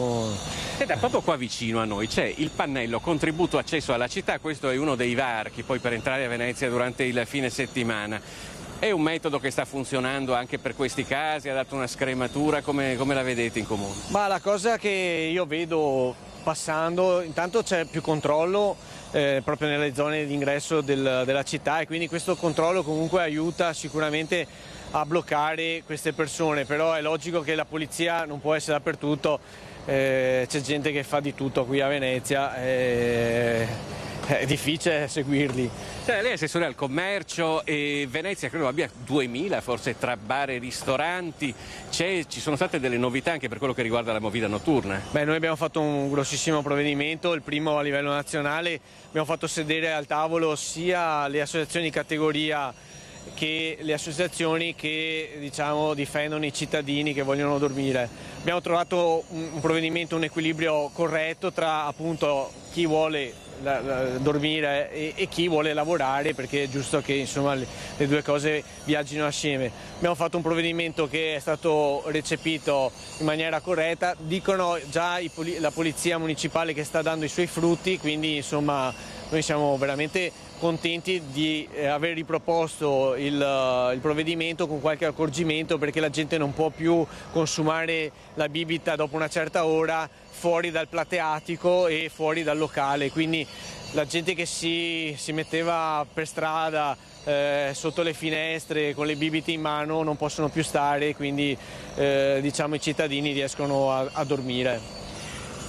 Senta, proprio qua vicino a noi c'è il pannello contributo accesso alla città, questo è uno dei varchi poi per entrare a Venezia durante il fine settimana. È un metodo che sta funzionando anche per questi casi, ha dato una scrematura, come la vedete in comune? Ma la cosa che io vedo passando, intanto c'è più controllo proprio nelle zone di ingresso della città e quindi questo controllo comunque aiuta sicuramente a bloccare queste persone, però è logico che la polizia non può essere dappertutto, c'è gente che fa di tutto qui a Venezia, è difficile seguirli. Cioè, lei è assessore al commercio e Venezia credo abbia 2000 forse tra bar e ristoranti, ci sono state delle novità anche per quello che riguarda la movida notturna? Beh, noi abbiamo fatto un grossissimo provvedimento, il primo a livello nazionale, abbiamo fatto sedere al tavolo sia le associazioni di categoria che le associazioni che difendono i cittadini che vogliono dormire. Abbiamo trovato un provvedimento, un equilibrio corretto tra appunto chi vuole dormire e chi vuole lavorare, perché è giusto che insomma le due cose viaggino assieme. Abbiamo fatto un provvedimento che è stato recepito in maniera corretta, dicono già la polizia municipale che sta dando i suoi frutti, quindi insomma noi siamo veramente contenti di aver riproposto il provvedimento con qualche accorgimento, perché la gente non può più consumare la bibita dopo una certa ora fuori dal plateatico e fuori dal locale, quindi la gente che si metteva per strada sotto le finestre con le bibite in mano non possono più stare, quindi i cittadini riescono a dormire.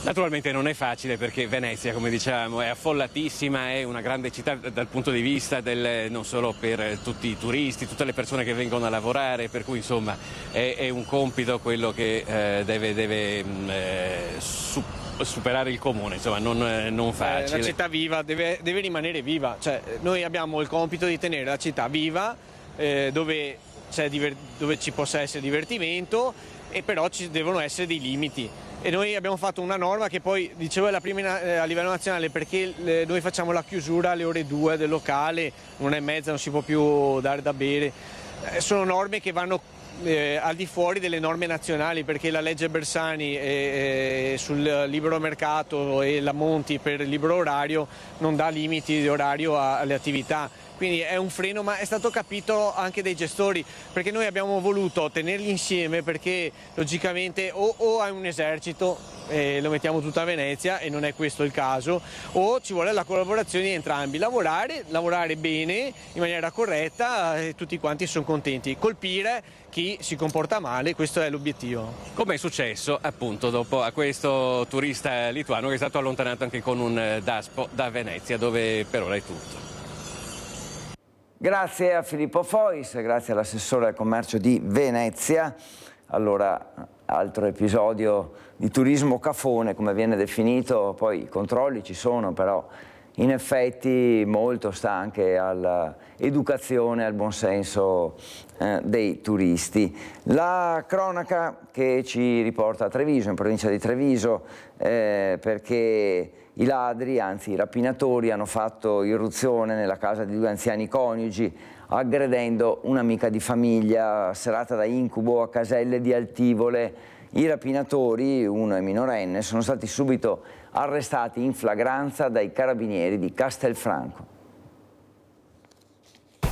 Naturalmente non è facile perché Venezia, come dicevamo, è affollatissima, è una grande città dal punto di vista non solo per tutti i turisti, tutte le persone che vengono a lavorare, per cui insomma è un compito quello che deve superare il comune, insomma non facile. La città viva deve rimanere viva, cioè, noi abbiamo il compito di tenere la città viva dove ci possa essere divertimento, e però ci devono essere dei limiti. E noi abbiamo fatto una norma che poi, dicevo, è la prima a livello nazionale, perché noi facciamo la chiusura alle ore 2 del locale, 1:30 non si può più dare da bere. Sono norme che vanno al di fuori delle norme nazionali, perché la legge Bersani sul libero mercato e la Monti per il libero orario non dà limiti di orario alle attività. Quindi è un freno, ma è stato capito anche dai gestori, perché noi abbiamo voluto tenerli insieme, perché logicamente o hai un esercito e lo mettiamo tutto a Venezia, e non è questo il caso, o ci vuole la collaborazione di entrambi, lavorare bene, in maniera corretta, e tutti quanti sono contenti. Colpire chi si comporta male, questo è l'obiettivo. Come è successo appunto dopo a questo turista lituano che è stato allontanato anche con un DASPO da Venezia, dove per ora è tutto. Grazie a Filippo Fois, grazie all'assessore al commercio di Venezia. Allora, altro episodio di turismo cafone, come viene definito, poi i controlli ci sono, però in effetti molto sta anche all'educazione, al buonsenso dei turisti. La cronaca che ci riporta a Treviso, in provincia di Treviso, perché i ladri, anzi i rapinatori, hanno fatto irruzione nella casa di due anziani coniugi, aggredendo un'amica di famiglia, serata da incubo a Caselle di Altivole. I rapinatori, uno è minorenne, sono stati subito arrestati in flagranza dai carabinieri di Castelfranco.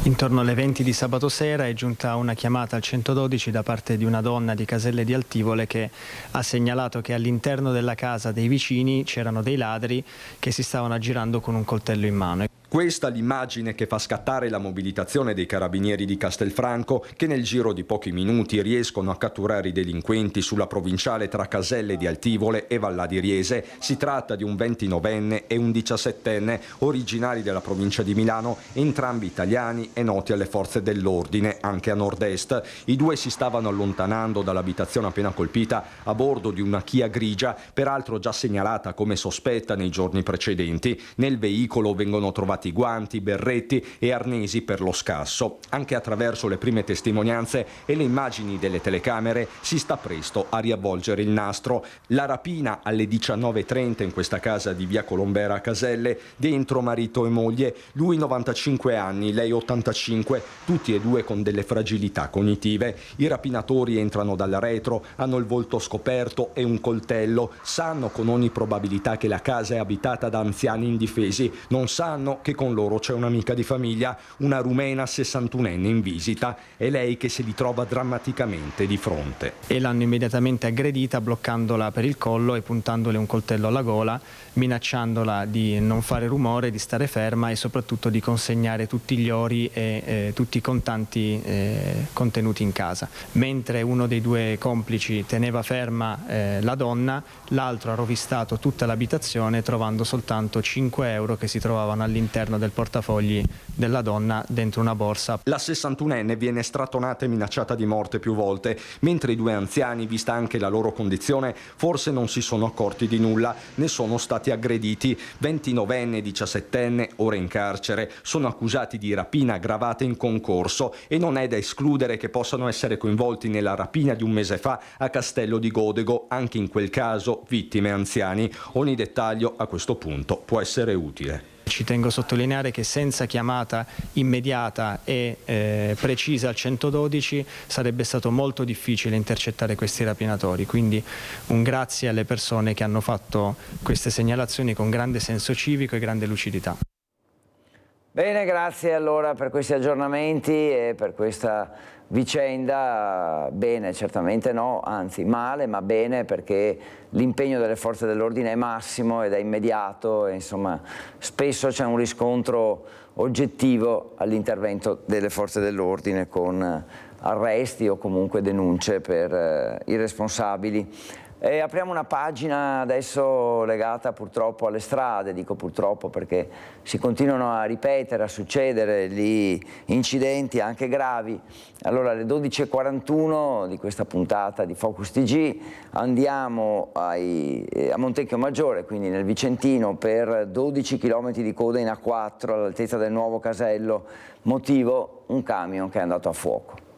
Intorno alle 20 di sabato sera è giunta una chiamata al 112 da parte di una donna di Caselle di Altivole che ha segnalato che all'interno della casa dei vicini c'erano dei ladri che si stavano aggirando con un coltello in mano. Questa l'immagine che fa scattare la mobilitazione dei carabinieri di Castelfranco, che nel giro di pochi minuti riescono a catturare i delinquenti sulla provinciale tra Caselle di Altivole e Vallà di Riese. Si tratta di un 29enne e un 17enne originari della provincia di Milano, entrambi italiani e noti alle forze dell'ordine anche a nord-est. I due si stavano allontanando dall'abitazione appena colpita a bordo di una Kia grigia, peraltro già segnalata come sospetta nei giorni precedenti. Nel veicolo vengono trovati trovati guanti, berretti e arnesi per lo scasso. Anche attraverso le prime testimonianze e le immagini delle telecamere si sta presto a riavvolgere il nastro. La rapina alle 19:30 in questa casa di via Colombera a Caselle, dentro marito e moglie, lui 95 anni, lei 85, tutti e due con delle fragilità cognitive. I rapinatori entrano dal retro, hanno il volto scoperto e un coltello, sanno con ogni probabilità che la casa è abitata da anziani indifesi, non sanno che con loro c'è un'amica di famiglia, una rumena 61enne in visita, è lei che se li trova drammaticamente di fronte. E l'hanno immediatamente aggredita bloccandola per il collo e puntandole un coltello alla gola, minacciandola di non fare rumore, di stare ferma e soprattutto di consegnare tutti gli ori e tutti i contanti contenuti in casa. Mentre uno dei due complici teneva ferma la donna, l'altro ha rovistato tutta l'abitazione trovando soltanto 5 euro che si trovavano all'interno del portafogli della donna dentro una borsa. La 61enne viene strattonata e minacciata di morte più volte, mentre i due anziani, vista anche la loro condizione, forse non si sono accorti di nulla, ne sono stati aggrediti. 29enne e 17enne, ora in carcere, sono accusati di rapina aggravata in concorso e non è da escludere che possano essere coinvolti nella rapina di un mese fa a Castello di Godego, anche in quel caso vittime anziani. Ogni dettaglio a questo punto può essere utile. Ci tengo a sottolineare che senza chiamata immediata e precisa al 112 sarebbe stato molto difficile intercettare questi rapinatori, quindi un grazie alle persone che hanno fatto queste segnalazioni con grande senso civico e grande lucidità. Bene, grazie allora per questi aggiornamenti e per questa vicenda. Bene, certamente no, anzi male, ma bene, perché l'impegno delle forze dell'ordine è massimo ed è immediato e insomma spesso c'è un riscontro oggettivo all'intervento delle forze dell'ordine con arresti o comunque denunce per i responsabili. E apriamo una pagina adesso legata purtroppo alle strade, dico purtroppo perché si continuano a ripetere, a succedere gli incidenti anche gravi. Allora alle 12:41 di questa puntata di Focus TG andiamo a Montecchio Maggiore, quindi nel Vicentino, per 12 km di coda in A4 all'altezza del nuovo casello, motivo un camion che è andato a fuoco.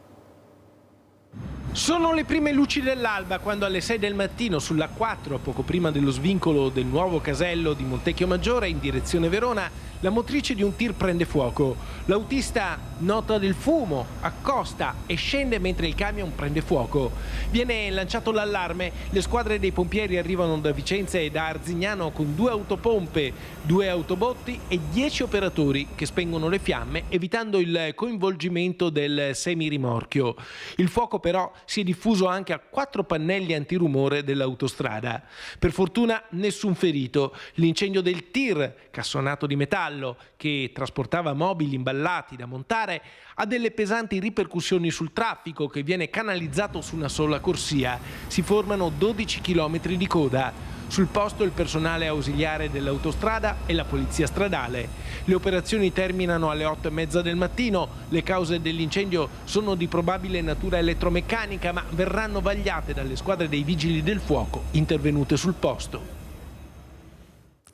Sono le prime luci dell'alba quando alle 6 del mattino sulla 4, poco prima dello svincolo del nuovo casello di Montecchio Maggiore in direzione Verona, la motrice di un tir prende fuoco. L'autista nota del fumo, accosta e scende mentre il camion prende fuoco. Viene lanciato l'allarme, le squadre dei pompieri arrivano da Vicenza e da Arzignano con 2 autopompe, 2 autobotti e 10 operatori che spengono le fiamme evitando il coinvolgimento del semirimorchio. Il fuoco però si è diffuso anche a 4 pannelli antirumore dell'autostrada. Per fortuna nessun ferito. L'incendio del tir, cassonato di metallo, che trasportava mobili imballati da montare, ha delle pesanti ripercussioni sul traffico che viene canalizzato su una sola corsia. Si formano 12 km di coda. Sul posto il personale ausiliare dell'autostrada e la polizia stradale. Le operazioni terminano alle 8:30 del mattino. Le cause dell'incendio sono di probabile natura elettromeccanica, ma verranno vagliate dalle squadre dei vigili del fuoco intervenute sul posto.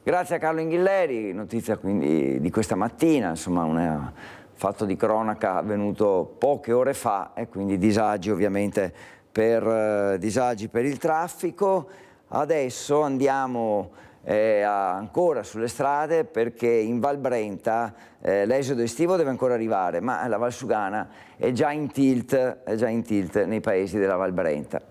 Grazie a Carlo Inghilleri, notizia quindi di questa mattina, insomma un fatto di cronaca avvenuto poche ore fa e quindi disagi ovviamente disagi per il traffico. Adesso andiamo ancora sulle strade perché in Val Brenta l'esodo estivo deve ancora arrivare, ma la Valsugana è già in tilt nei paesi della Val Brenta.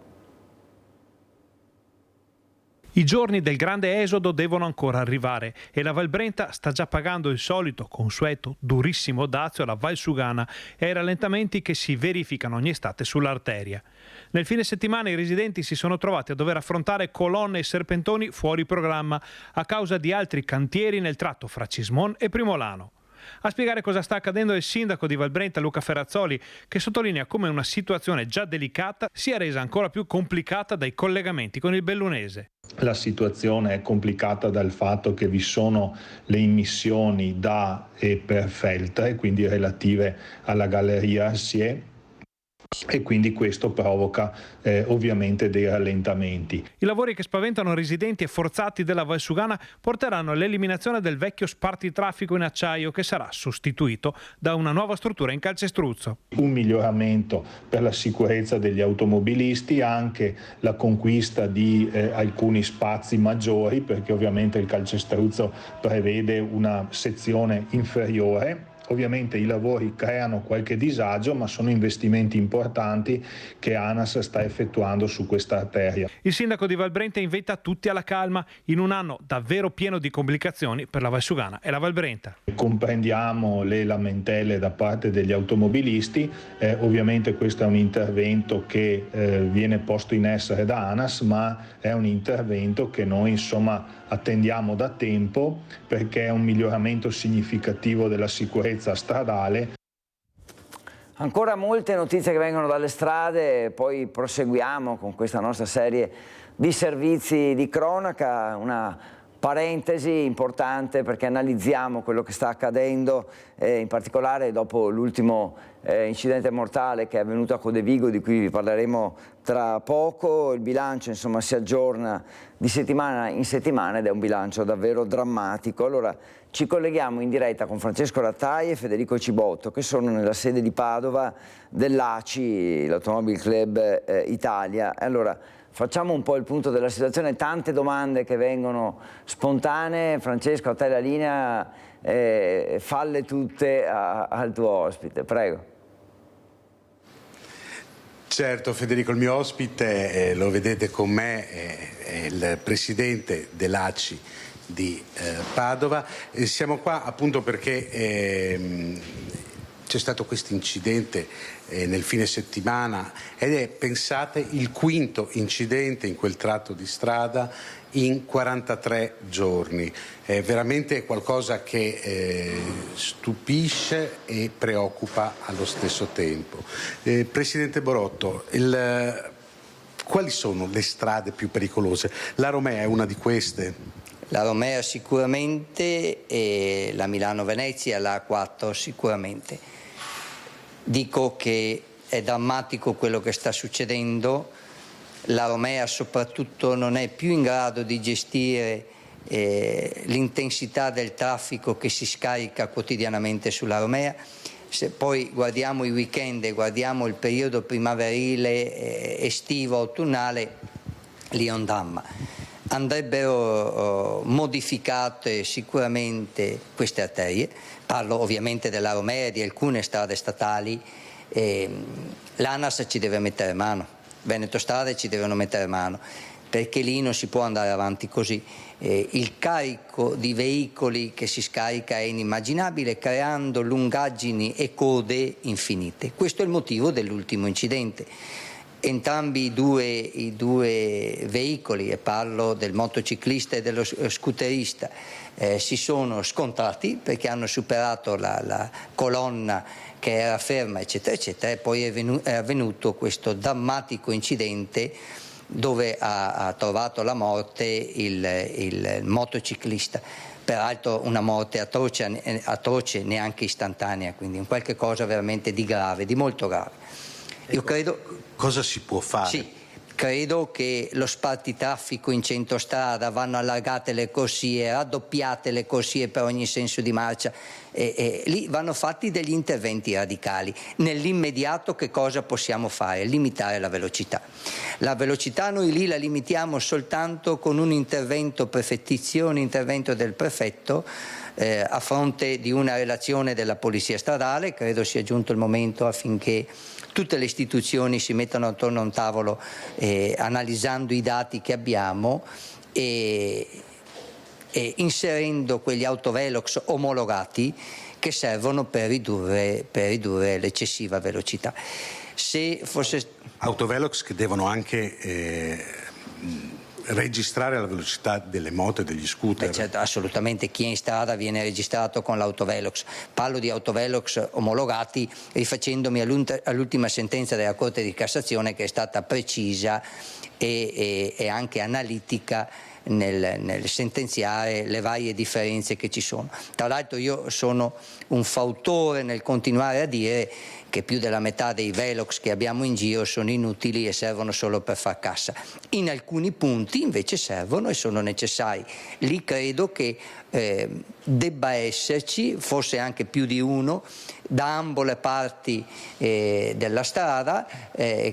I giorni del grande esodo devono ancora arrivare e la Val Brenta sta già pagando il solito consueto durissimo dazio alla Valsugana e ai rallentamenti che si verificano ogni estate sull'arteria. Nel fine settimana i residenti si sono trovati a dover affrontare colonne e serpentoni fuori programma a causa di altri cantieri nel tratto fra Cismon e Primolano. A spiegare cosa sta accadendo è il sindaco di Val Brenta Luca Ferrazzoli, che sottolinea come una situazione già delicata sia resa ancora più complicata dai collegamenti con il Bellunese. La situazione è complicata dal fatto che vi sono le immissioni da e per Feltre, quindi relative alla galleria Arsier, e quindi questo provoca ovviamente dei rallentamenti. I lavori che spaventano residenti e forzati della Valsugana porteranno all'eliminazione del vecchio spartitraffico in acciaio, che sarà sostituito da una nuova struttura in calcestruzzo. Un miglioramento per la sicurezza degli automobilisti, anche la conquista di alcuni spazi maggiori, perché ovviamente il calcestruzzo prevede una sezione inferiore. Ovviamente i lavori creano qualche disagio, ma sono investimenti importanti che ANAS sta effettuando su questa arteria. Il sindaco di Valbrenta invita tutti alla calma in un anno davvero pieno di complicazioni per la Valsugana e la Valbrenta. Comprendiamo le lamentele da parte degli automobilisti, ovviamente questo è un intervento che viene posto in essere da ANAS, ma è un intervento che noi attendiamo da tempo, perché è un miglioramento significativo della sicurezza stradale. Ancora molte notizie che vengono dalle strade, poi proseguiamo con questa nostra serie di servizi di cronaca, una parentesi importante perché analizziamo quello che sta accadendo, in particolare dopo l'ultimo incidente mortale che è avvenuto a Codevigo, di cui vi parleremo tra poco. Il bilancio si aggiorna di settimana in settimana ed è un bilancio davvero drammatico. Allora ci colleghiamo in diretta con Francesco Rattai e Federico Cibotto, che sono nella sede di Padova dell'ACI, l'Automobile Club Italia. Allora facciamo un po' il punto della situazione, tante domande che vengono spontanee. Francesco, a te la linea, falle tutte al tuo ospite, prego. Certo Federico, il mio ospite, lo vedete con me, è il presidente dell'ACI di Padova. Siamo qua appunto perché c'è stato questo incidente nel fine settimana ed è, pensate, il quinto incidente in quel tratto di strada in 43 giorni. È veramente qualcosa che stupisce e preoccupa allo stesso tempo. Presidente Borotto, quali sono le strade più pericolose? La Romea è una di queste? La Romea sicuramente e la Milano-Venezia, la A4 sicuramente. Dico che è drammatico quello che sta succedendo. La Romea soprattutto non è più in grado di gestire l'intensità del traffico che si scarica quotidianamente sulla Romea. Se poi guardiamo i weekend e guardiamo il periodo primaverile, estivo, autunnale, lì è un dramma. Andrebbero modificate sicuramente queste arterie, parlo ovviamente della Romea e di alcune strade statali. L'ANAS ci deve mettere mano, Veneto Strade ci devono mettere mano, perché lì non si può andare avanti così. Il carico di veicoli che si scarica è inimmaginabile, creando lungaggini e code infinite. Questo è il motivo dell'ultimo incidente. Entrambi i due veicoli, e parlo del motociclista e dello scooterista, si sono scontrati perché hanno superato la colonna che era ferma, eccetera, eccetera, e poi è avvenuto questo drammatico incidente dove ha trovato la morte il motociclista. Peraltro una morte atroce, neanche istantanea, quindi un qualche cosa veramente di grave, di molto grave. Io credo... Cosa si può fare? Sì, credo che lo spartitraffico in centrostrada, vanno allargate le corsie, raddoppiate le corsie per ogni senso di marcia, lì vanno fatti degli interventi radicali. Nell'immediato che cosa possiamo fare? Limitare la velocità. La velocità noi lì la limitiamo soltanto con un intervento prefettizio, un intervento del prefetto, a fronte di una relazione della Polizia Stradale. Credo sia giunto il momento affinché tutte le istituzioni si mettano attorno a un tavolo analizzando i dati che abbiamo e inserendo quegli autovelox omologati che servono per ridurre l'eccessiva velocità. Se fosse... Autovelox che devono anche registrare la velocità delle moto e degli scooter. Certo, assolutamente, chi è in strada viene registrato con l'autovelox. Parlo di autovelox omologati rifacendomi all'ultima sentenza della Corte di Cassazione, che è stata precisa e anche analitica nel sentenziare le varie differenze che ci sono. Tra l'altro io sono un fautore nel continuare a dire che più della metà dei velox che abbiamo in giro sono inutili e servono solo per far cassa. In alcuni punti invece servono e sono necessari. Lì credo che debba esserci, forse anche più di uno, da ambo le parti della strada,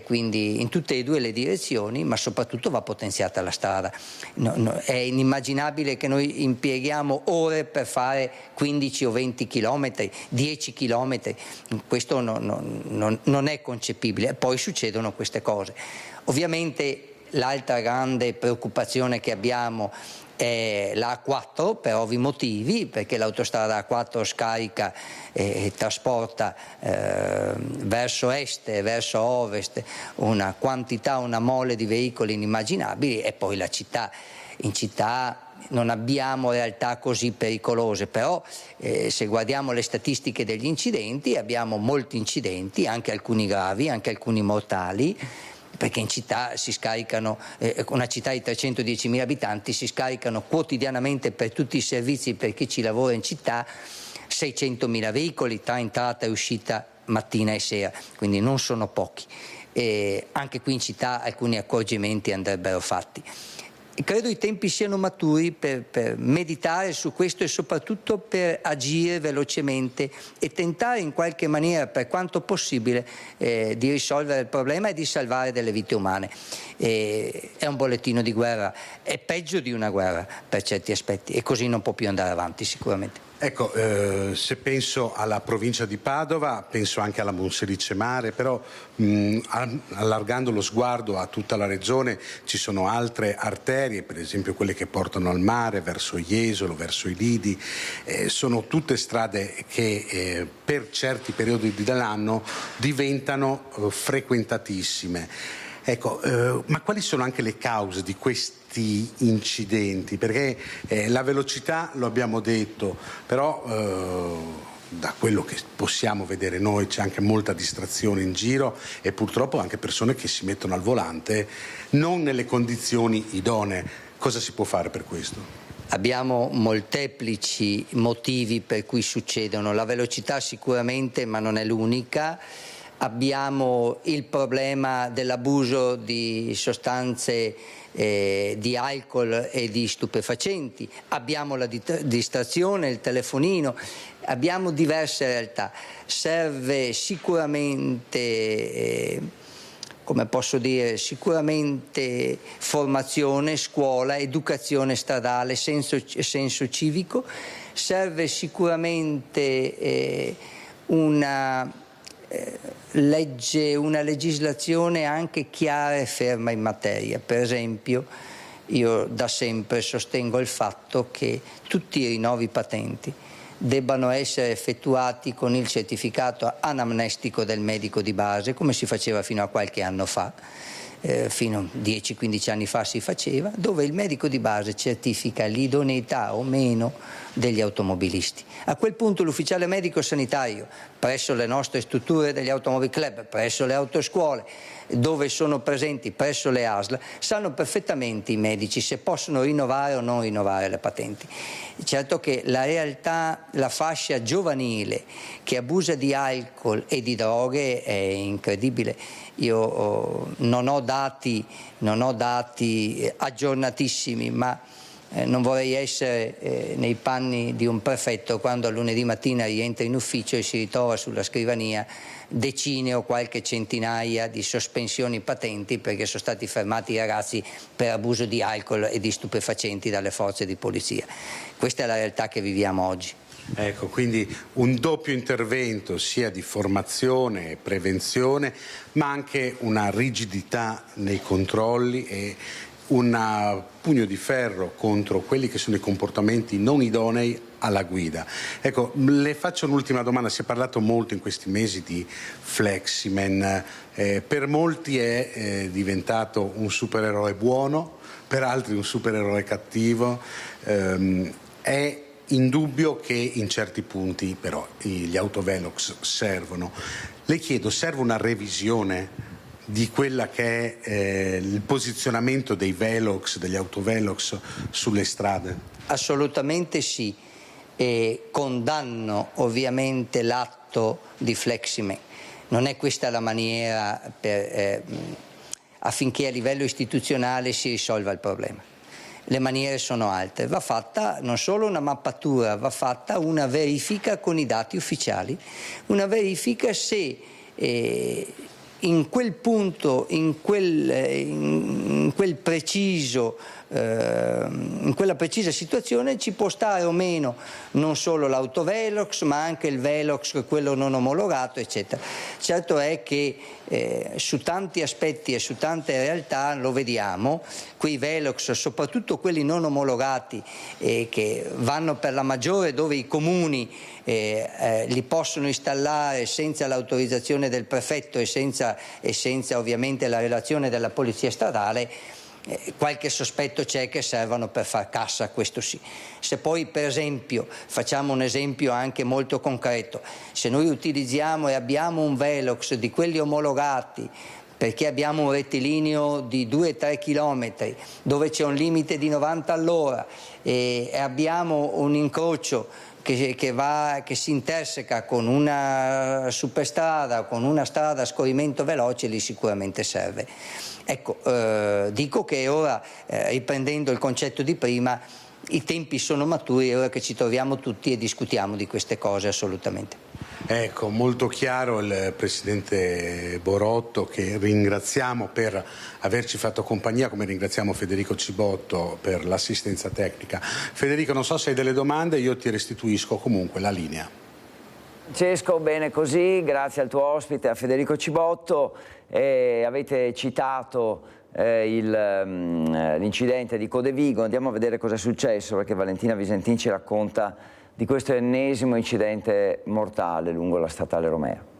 quindi in tutte e due le direzioni, ma soprattutto va potenziata la strada. È inimmaginabile che noi impieghiamo ore per fare 15 o 20 chilometri, 10 chilometri, questo non è concepibile. Poi succedono queste cose. Ovviamente l'altra grande preoccupazione che abbiamo è la A4 per ovvi motivi, perché l'autostrada A4 scarica e trasporta verso est e verso ovest una quantità, una mole di veicoli inimmaginabili, e poi la città. In città non abbiamo realtà così pericolose, però se guardiamo le statistiche degli incidenti abbiamo molti incidenti, anche alcuni gravi, anche alcuni mortali, perché in città si scaricano, una città di 310.000 abitanti, si scaricano quotidianamente per tutti i servizi per chi ci lavora in città 600.000 veicoli tra entrata e uscita mattina e sera, quindi non sono pochi. Anche qui in città alcuni accorgimenti andrebbero fatti. Credo i tempi siano maturi per meditare su questo e soprattutto per agire velocemente e tentare in qualche maniera, per quanto possibile, di risolvere il problema e di salvare delle vite umane. È un bollettino di guerra, è peggio di una guerra per certi aspetti, e così non può più andare avanti sicuramente. Ecco, se penso alla provincia di Padova, penso anche alla Monselice Mare, però allargando lo sguardo a tutta la regione ci sono altre arterie, per esempio quelle che portano al mare, verso Jesolo, verso i Lidi, sono tutte strade che per certi periodi dell'anno diventano frequentatissime. Ecco, ma quali sono anche le cause di questi incidenti? Perché la velocità, lo abbiamo detto, però da quello che possiamo vedere noi c'è anche molta distrazione in giro e purtroppo anche persone che si mettono al volante non nelle condizioni idonee. Cosa si può fare per questo? Abbiamo molteplici motivi per cui succedono. La velocità sicuramente, ma non è l'unica. Abbiamo il problema dell'abuso di sostanze di alcol e di stupefacenti, abbiamo la distrazione, il telefonino, abbiamo diverse realtà. Serve sicuramente, come posso dire, sicuramente formazione, scuola, educazione stradale, senso civico, serve sicuramente una legislazione anche chiara e ferma in materia. Per esempio, io da sempre sostengo il fatto che tutti i rinnovi patenti debbano essere effettuati con il certificato anamnestico del medico di base, come si faceva fino a qualche anno fa. Fino a 10-15 anni fa si faceva, dove il medico di base certifica l'idoneità o meno degli automobilisti. A quel punto l'ufficiale medico sanitario, presso le nostre strutture degli Automobile Club, presso le autoscuole, dove sono presenti presso le ASL, sanno perfettamente i medici se possono rinnovare o non rinnovare le patenti. Certo che la realtà, la fascia giovanile che abusa di alcol e di droghe è incredibile. Io non ho dati aggiornatissimi, ma non vorrei essere nei panni di un prefetto quando lunedì mattina rientra in ufficio e si ritrova sulla scrivania decine o qualche centinaia di sospensioni patenti perché sono stati fermati i ragazzi per abuso di alcol e di stupefacenti dalle forze di polizia. Questa è la realtà che viviamo oggi. Ecco, quindi un doppio intervento sia di formazione e prevenzione, ma anche una rigidità nei controlli e un pugno di ferro contro quelli che sono i comportamenti non idonei alla guida. Ecco, le faccio un'ultima domanda. Si è parlato molto in questi mesi di Fleximan, per molti è diventato un supereroe buono, per altri un supereroe cattivo. È indubbio che in certi punti però gli autovelox servono. Le chiedo, serve una revisione di quella che è il posizionamento dei velox, degli autovelox sulle strade? Assolutamente sì, e condanno ovviamente l'atto di Flexime. Non è questa la maniera affinché a livello istituzionale si risolva il problema. Le maniere sono altre, va fatta non solo una mappatura, va fatta una verifica con i dati ufficiali, una verifica se in quel punto, in quella precisa situazione ci può stare o meno non solo l'autovelox ma anche il velox, quello non omologato, eccetera. Certo è che su tanti aspetti e su tante realtà lo vediamo, quei velox, soprattutto quelli non omologati che vanno per la maggiore, dove i comuni li possono installare senza l'autorizzazione del prefetto e senza ovviamente la relazione della polizia stradale, qualche sospetto c'è che servano per far cassa, questo sì. Se poi per esempio, facciamo un esempio anche molto concreto, se noi utilizziamo e abbiamo un velox di quelli omologati perché abbiamo un rettilineo di 2-3 km dove c'è un limite di 90 all'ora e abbiamo un incrocio che si interseca con una superstrada, con una strada a scorrimento veloce, lì sicuramente serve. Ecco, dico che ora, riprendendo il concetto di prima, i tempi sono maturi, è ora che ci troviamo tutti e discutiamo di queste cose, assolutamente. Ecco, molto chiaro il Presidente Borotto, che ringraziamo per averci fatto compagnia, come ringraziamo Federico Cibotto per l'assistenza tecnica. Federico, non so se hai delle domande, io ti restituisco comunque la linea. Francesco, bene così, grazie al tuo ospite, a Federico Cibotto. Avete citato l'incidente di Codevigo, andiamo a vedere cosa è successo, perché Valentina Visentin ci racconta di questo ennesimo incidente mortale lungo la statale Romea.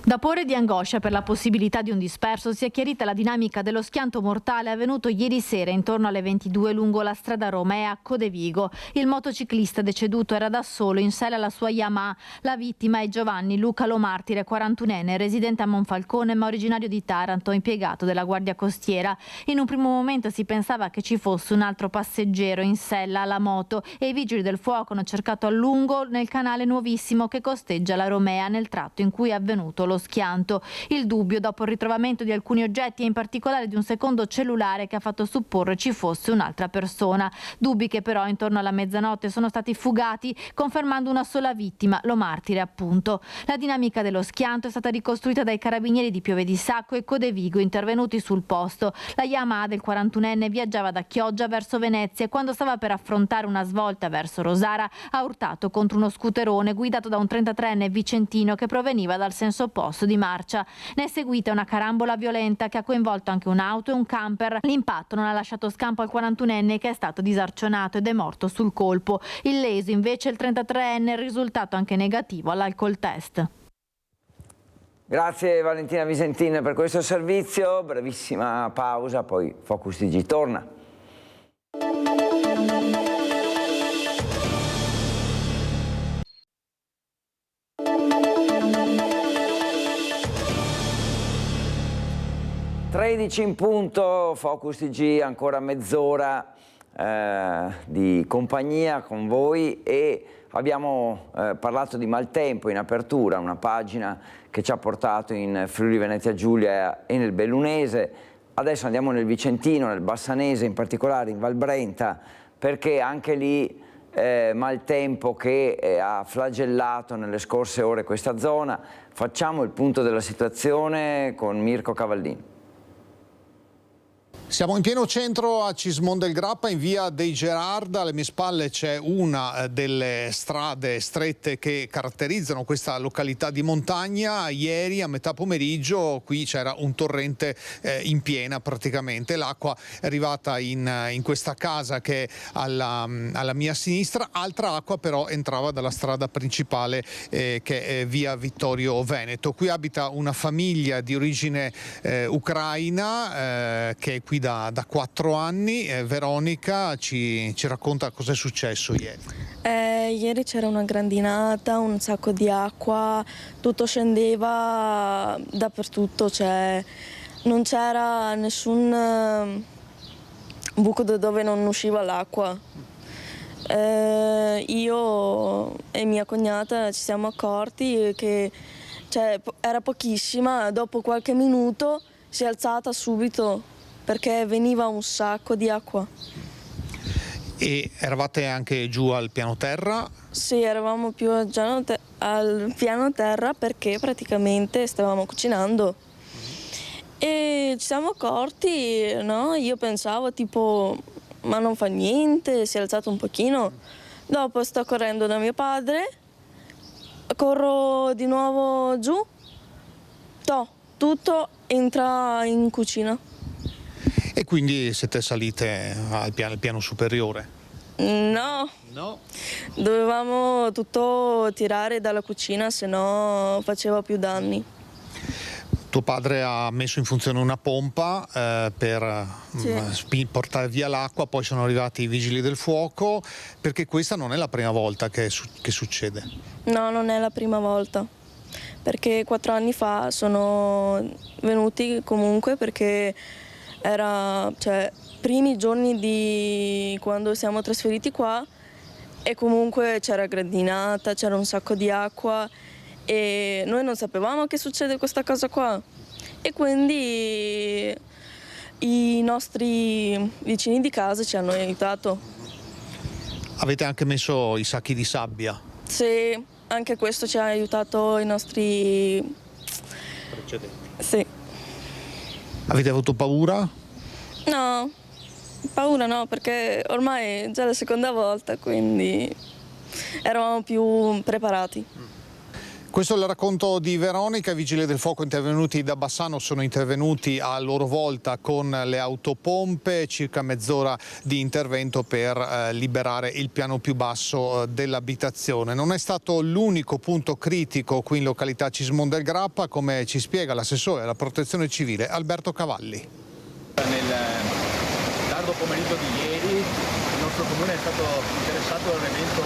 Dopo ore di angoscia per la possibilità di un disperso, si è chiarita la dinamica dello schianto mortale avvenuto ieri sera intorno alle 22 lungo la strada Romea a Codevigo. Il motociclista deceduto era da solo in sella alla sua Yamaha. La vittima è Giovanni Luca Lomartire, 41enne, residente a Monfalcone ma originario di Taranto, impiegato della Guardia Costiera. In un primo momento si pensava che ci fosse un altro passeggero in sella alla moto e i vigili del fuoco hanno cercato a lungo nel canale nuovissimo che costeggia la Romea nel tratto in cui è avvenuto lo schianto. Il dubbio dopo il ritrovamento di alcuni oggetti e in particolare di un secondo cellulare che ha fatto supporre ci fosse un'altra persona. Dubbi che però intorno alla mezzanotte sono stati fugati, confermando una sola vittima, Lomartire appunto. La dinamica dello schianto è stata ricostruita dai carabinieri di Piove di Sacco e Codevigo intervenuti sul posto. La Yamaha del 41enne viaggiava da Chioggia verso Venezia e quando stava per affrontare una svolta verso Rosara ha urtato contro uno scooterone guidato da un 33enne vicentino che proveniva dal senso opposto di marcia. Ne è seguita una carambola violenta che ha coinvolto anche un'auto e un camper. L'impatto non ha lasciato scampo al 41enne che è stato disarcionato ed è morto sul colpo. Illeso invece il 33enne, è risultato anche negativo all'alcol test. Grazie Valentina Visentin per questo servizio, brevissima pausa, poi Focus TG torna. In punto, Focus TG, ancora mezz'ora di compagnia con voi e abbiamo parlato di Maltempo in apertura, una pagina che ci ha portato in Friuli Venezia Giulia e nel Bellunese. Adesso andiamo nel Vicentino, nel Bassanese, in particolare in Val Brenta, perché anche lì maltempo che ha flagellato nelle scorse ore questa zona. Facciamo il punto della situazione con Mirko Cavallini. Siamo in pieno centro a Cismon del Grappa, in via dei Gerard. Alle mie spalle c'è una delle strade strette che caratterizzano questa località di montagna. Ieri a metà pomeriggio qui c'era un torrente in piena praticamente. L'acqua è arrivata in questa casa che è alla mia sinistra. Altra acqua però entrava dalla strada principale che è via Vittorio Veneto. Qui abita una famiglia di origine ucraina che è qui da 4 anni. Veronica ci racconta cosa è successo ieri. Ieri c'era una grandinata, un sacco di acqua, tutto scendeva dappertutto, cioè non c'era nessun buco da dove non usciva l'acqua. Io e mia cognata ci siamo accorti che era pochissima, dopo qualche minuto si è alzata subito perché veniva un sacco di acqua. E eravate anche giù al piano terra? Sì, eravamo più al piano terra perché praticamente stavamo cucinando. E ci siamo accorti, no? Io pensavo tipo, ma non fa niente, si è alzato un pochino. Dopo sto correndo da mio padre, corro di nuovo giù, tutto entra in cucina. E quindi siete salite al piano superiore? No. Dovevamo tutto tirare dalla cucina, se no faceva più danni. Tuo padre ha messo in funzione una pompa per portare via l'acqua, poi sono arrivati i vigili del fuoco, perché questa non è la prima volta che succede. No, non è la prima volta, perché 4 anni fa sono venuti comunque perché era primi giorni di quando siamo trasferiti qua e comunque c'era grandinata, c'era un sacco di acqua e noi non sapevamo che succede questa cosa qua e quindi i nostri vicini di casa ci hanno aiutato. Avete anche messo i sacchi di sabbia? Sì, anche questo ci ha aiutato i nostri precedenti. Sì. Avete avuto paura? No, paura no, perché ormai è già la seconda volta, quindi eravamo più preparati. Questo è il racconto di Veronica. I vigili del fuoco intervenuti da Bassano sono intervenuti a loro volta con le autopompe, circa mezz'ora di intervento per liberare il piano più basso dell'abitazione. Non è stato l'unico punto critico qui in località Cismon del Grappa, come ci spiega l'assessore alla protezione civile Alberto Cavalli. Nel tardo pomeriggio di ieri il nostro comune è stato interessato da un evento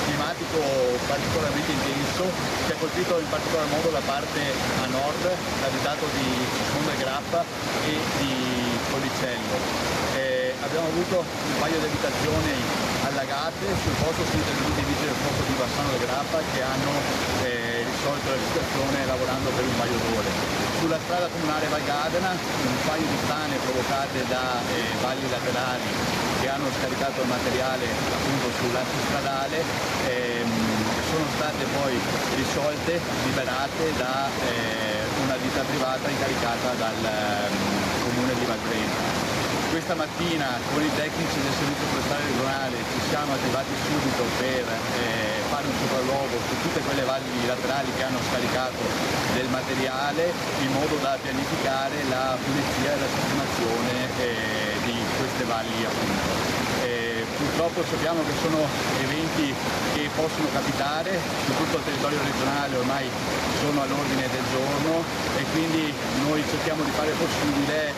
climatico particolarmente intenso che ha colpito in particolar modo la parte a nord, l'abitato di Cismon del Grappa e di Collicello. Abbiamo avuto un paio di abitazioni allagate, sul posto sono intervenuti i vigili del fuoco di Bassano del Grappa che hanno risolto la situazione lavorando per un paio d'ore. Sulla strada comunale Val Gadena un paio di frane provocate da valli laterali che hanno scaricato il materiale appunto sull'asse stradale sono state poi risolte, liberate da una ditta privata incaricata dal comune di Valtrenta. Questa mattina con i tecnici del servizio forestale regionale ci siamo attivati subito per fare un sopralluogo su tutte quelle valli laterali che hanno scaricato del materiale in modo da pianificare la pulizia e la sistemazione di queste valli appunto. Purtroppo sappiamo che sono eventi che possono capitare su tutto il territorio regionale, ormai sono all'ordine del giorno e quindi noi cerchiamo di fare il possibile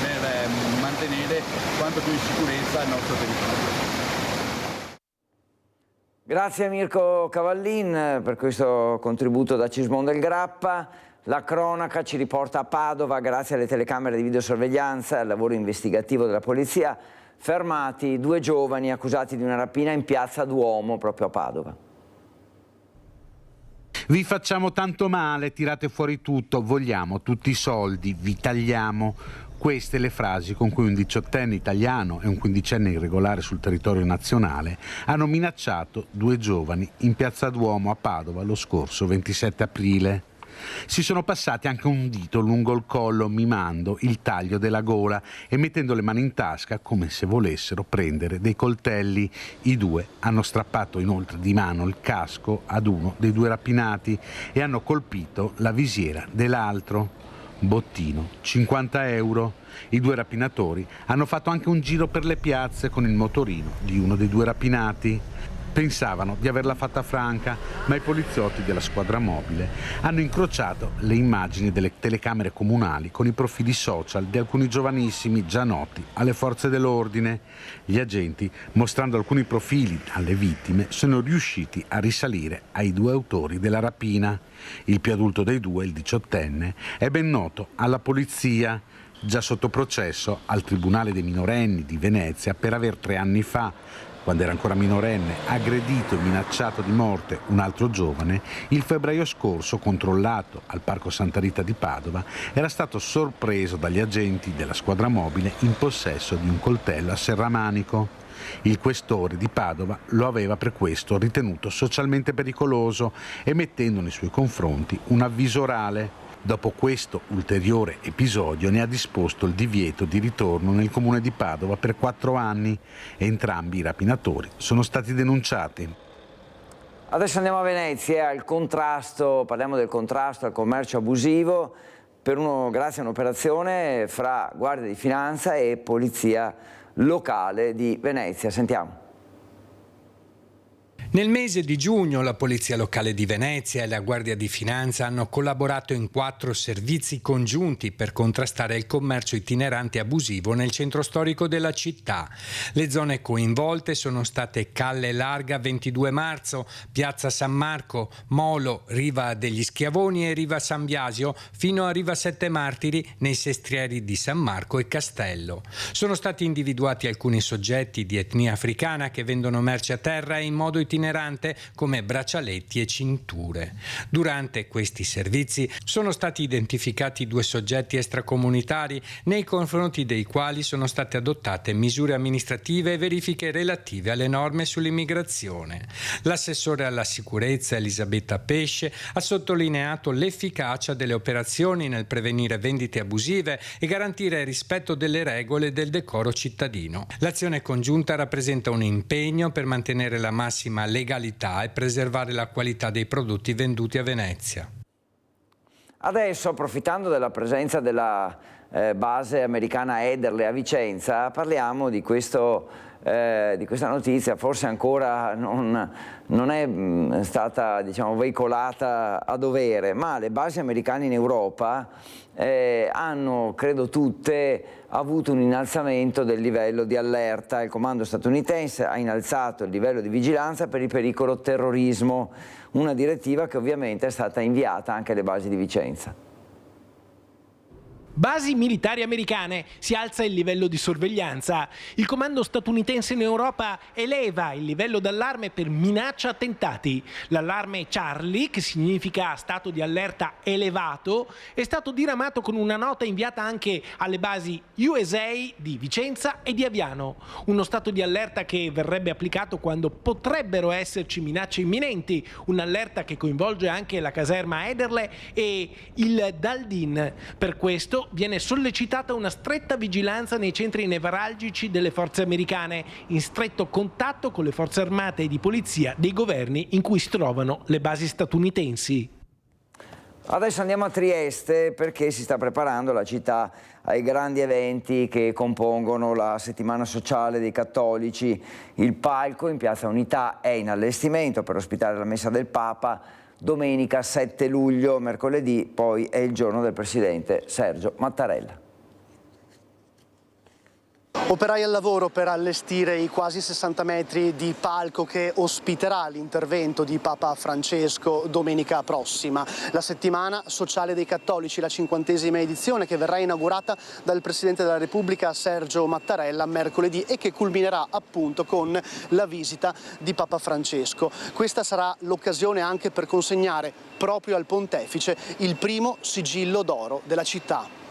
per mantenere quanto più in sicurezza il nostro territorio. Grazie a Mirko Cavallin per questo contributo da Cismon del Grappa. La cronaca ci riporta a Padova grazie alle telecamere di videosorveglianza e al lavoro investigativo della polizia. Fermati 2 giovani accusati di una rapina in piazza Duomo, proprio a Padova. Vi facciamo tanto male, tirate fuori tutto, vogliamo tutti i soldi, vi tagliamo. Queste le frasi con cui un 18enne italiano e un 15enne irregolare sul territorio nazionale hanno minacciato 2 giovani in piazza Duomo a Padova lo scorso 27 aprile. Si sono passati anche un dito lungo il collo mimando il taglio della gola e mettendo le mani in tasca come se volessero prendere dei coltelli. I 2 hanno strappato inoltre di mano il casco ad uno dei 2 rapinati e hanno colpito la visiera dell'altro. Bottino 50 euro. I 2 rapinatori hanno fatto anche un giro per le piazze con il motorino di uno dei 2 rapinati. Pensavano di averla fatta franca, ma i poliziotti della squadra mobile hanno incrociato le immagini delle telecamere comunali con i profili social di alcuni giovanissimi già noti alle forze dell'ordine. Gli agenti, mostrando alcuni profili alle vittime, sono riusciti a risalire ai 2 autori della rapina. Il più adulto dei 2, il 18enne, è ben noto alla polizia, già sotto processo al Tribunale dei minorenni di Venezia per aver 3 anni fa, quando era ancora minorenne, aggredito e minacciato di morte un altro giovane. Il febbraio scorso, controllato al Parco Santa Rita di Padova, era stato sorpreso dagli agenti della squadra mobile in possesso di un coltello a serramanico. Il questore di Padova lo aveva per questo ritenuto socialmente pericoloso, emettendo nei suoi confronti un avviso orale. Dopo questo ulteriore episodio ne ha disposto il divieto di ritorno nel comune di Padova per 4 anni. Entrambi i rapinatori sono stati denunciati. Adesso andiamo a Venezia, parliamo del contrasto al commercio abusivo grazie a un'operazione fra Guardia di Finanza e Polizia Locale di Venezia. Sentiamo. Nel mese di giugno la Polizia Locale di Venezia e la Guardia di Finanza hanno collaborato in 4 servizi congiunti per contrastare il commercio itinerante abusivo nel centro storico della città. Le zone coinvolte sono state Calle Larga 22 marzo, Piazza San Marco, Molo, Riva degli Schiavoni e Riva San Biasio, fino a Riva Sette Martiri nei sestrieri di San Marco e Castello. Sono stati individuati alcuni soggetti di etnia africana che vendono merci a terra e in modo itinerante come braccialetti e cinture. Durante questi servizi sono stati identificati 2 soggetti extracomunitari nei confronti dei quali sono state adottate misure amministrative e verifiche relative alle norme sull'immigrazione. L'assessore alla sicurezza Elisabetta Pesce ha sottolineato l'efficacia delle operazioni nel prevenire vendite abusive e garantire il rispetto delle regole del decoro cittadino. L'azione congiunta rappresenta un impegno per mantenere la massima legalità e preservare la qualità dei prodotti venduti a Venezia. Adesso, approfittando della presenza della base americana Ederle a Vicenza, parliamo di questa notizia. Forse ancora non è stata, veicolata a dovere, ma le basi americane in Europa hanno, credo tutte, avuto un innalzamento del livello di allerta. Il comando statunitense ha innalzato il livello di vigilanza per il pericolo terrorismo, una direttiva che ovviamente è stata inviata anche alle basi di Vicenza. Basi militari americane, si alza il livello di sorveglianza. Il comando statunitense in Europa eleva il livello d'allarme per minaccia attentati. L'allarme Charlie, che significa stato di allerta elevato, è stato diramato con una nota inviata anche alle basi USA di Vicenza e di Aviano. Uno stato di allerta che verrebbe applicato quando potrebbero esserci minacce imminenti. Un'allerta che coinvolge anche la caserma Ederle e il Daldin. Per questo viene sollecitata una stretta vigilanza nei centri nevralgici delle forze americane, in stretto contatto con le forze armate e di polizia dei governi in cui si trovano le basi statunitensi. Adesso andiamo a Trieste perché si sta preparando la città ai grandi eventi che compongono la settimana sociale dei cattolici. Il palco in Piazza Unità è in allestimento per ospitare la messa del Papa. Domenica 7 luglio, mercoledì, poi è il giorno del presidente Sergio Mattarella. Operai al lavoro per allestire i quasi 60 metri di palco che ospiterà l'intervento di Papa Francesco domenica prossima. La settimana sociale dei cattolici, la 50ª edizione, che verrà inaugurata dal Presidente della Repubblica Sergio Mattarella mercoledì e che culminerà appunto con la visita di Papa Francesco. Questa sarà l'occasione anche per consegnare proprio al Pontefice il primo sigillo d'oro della città.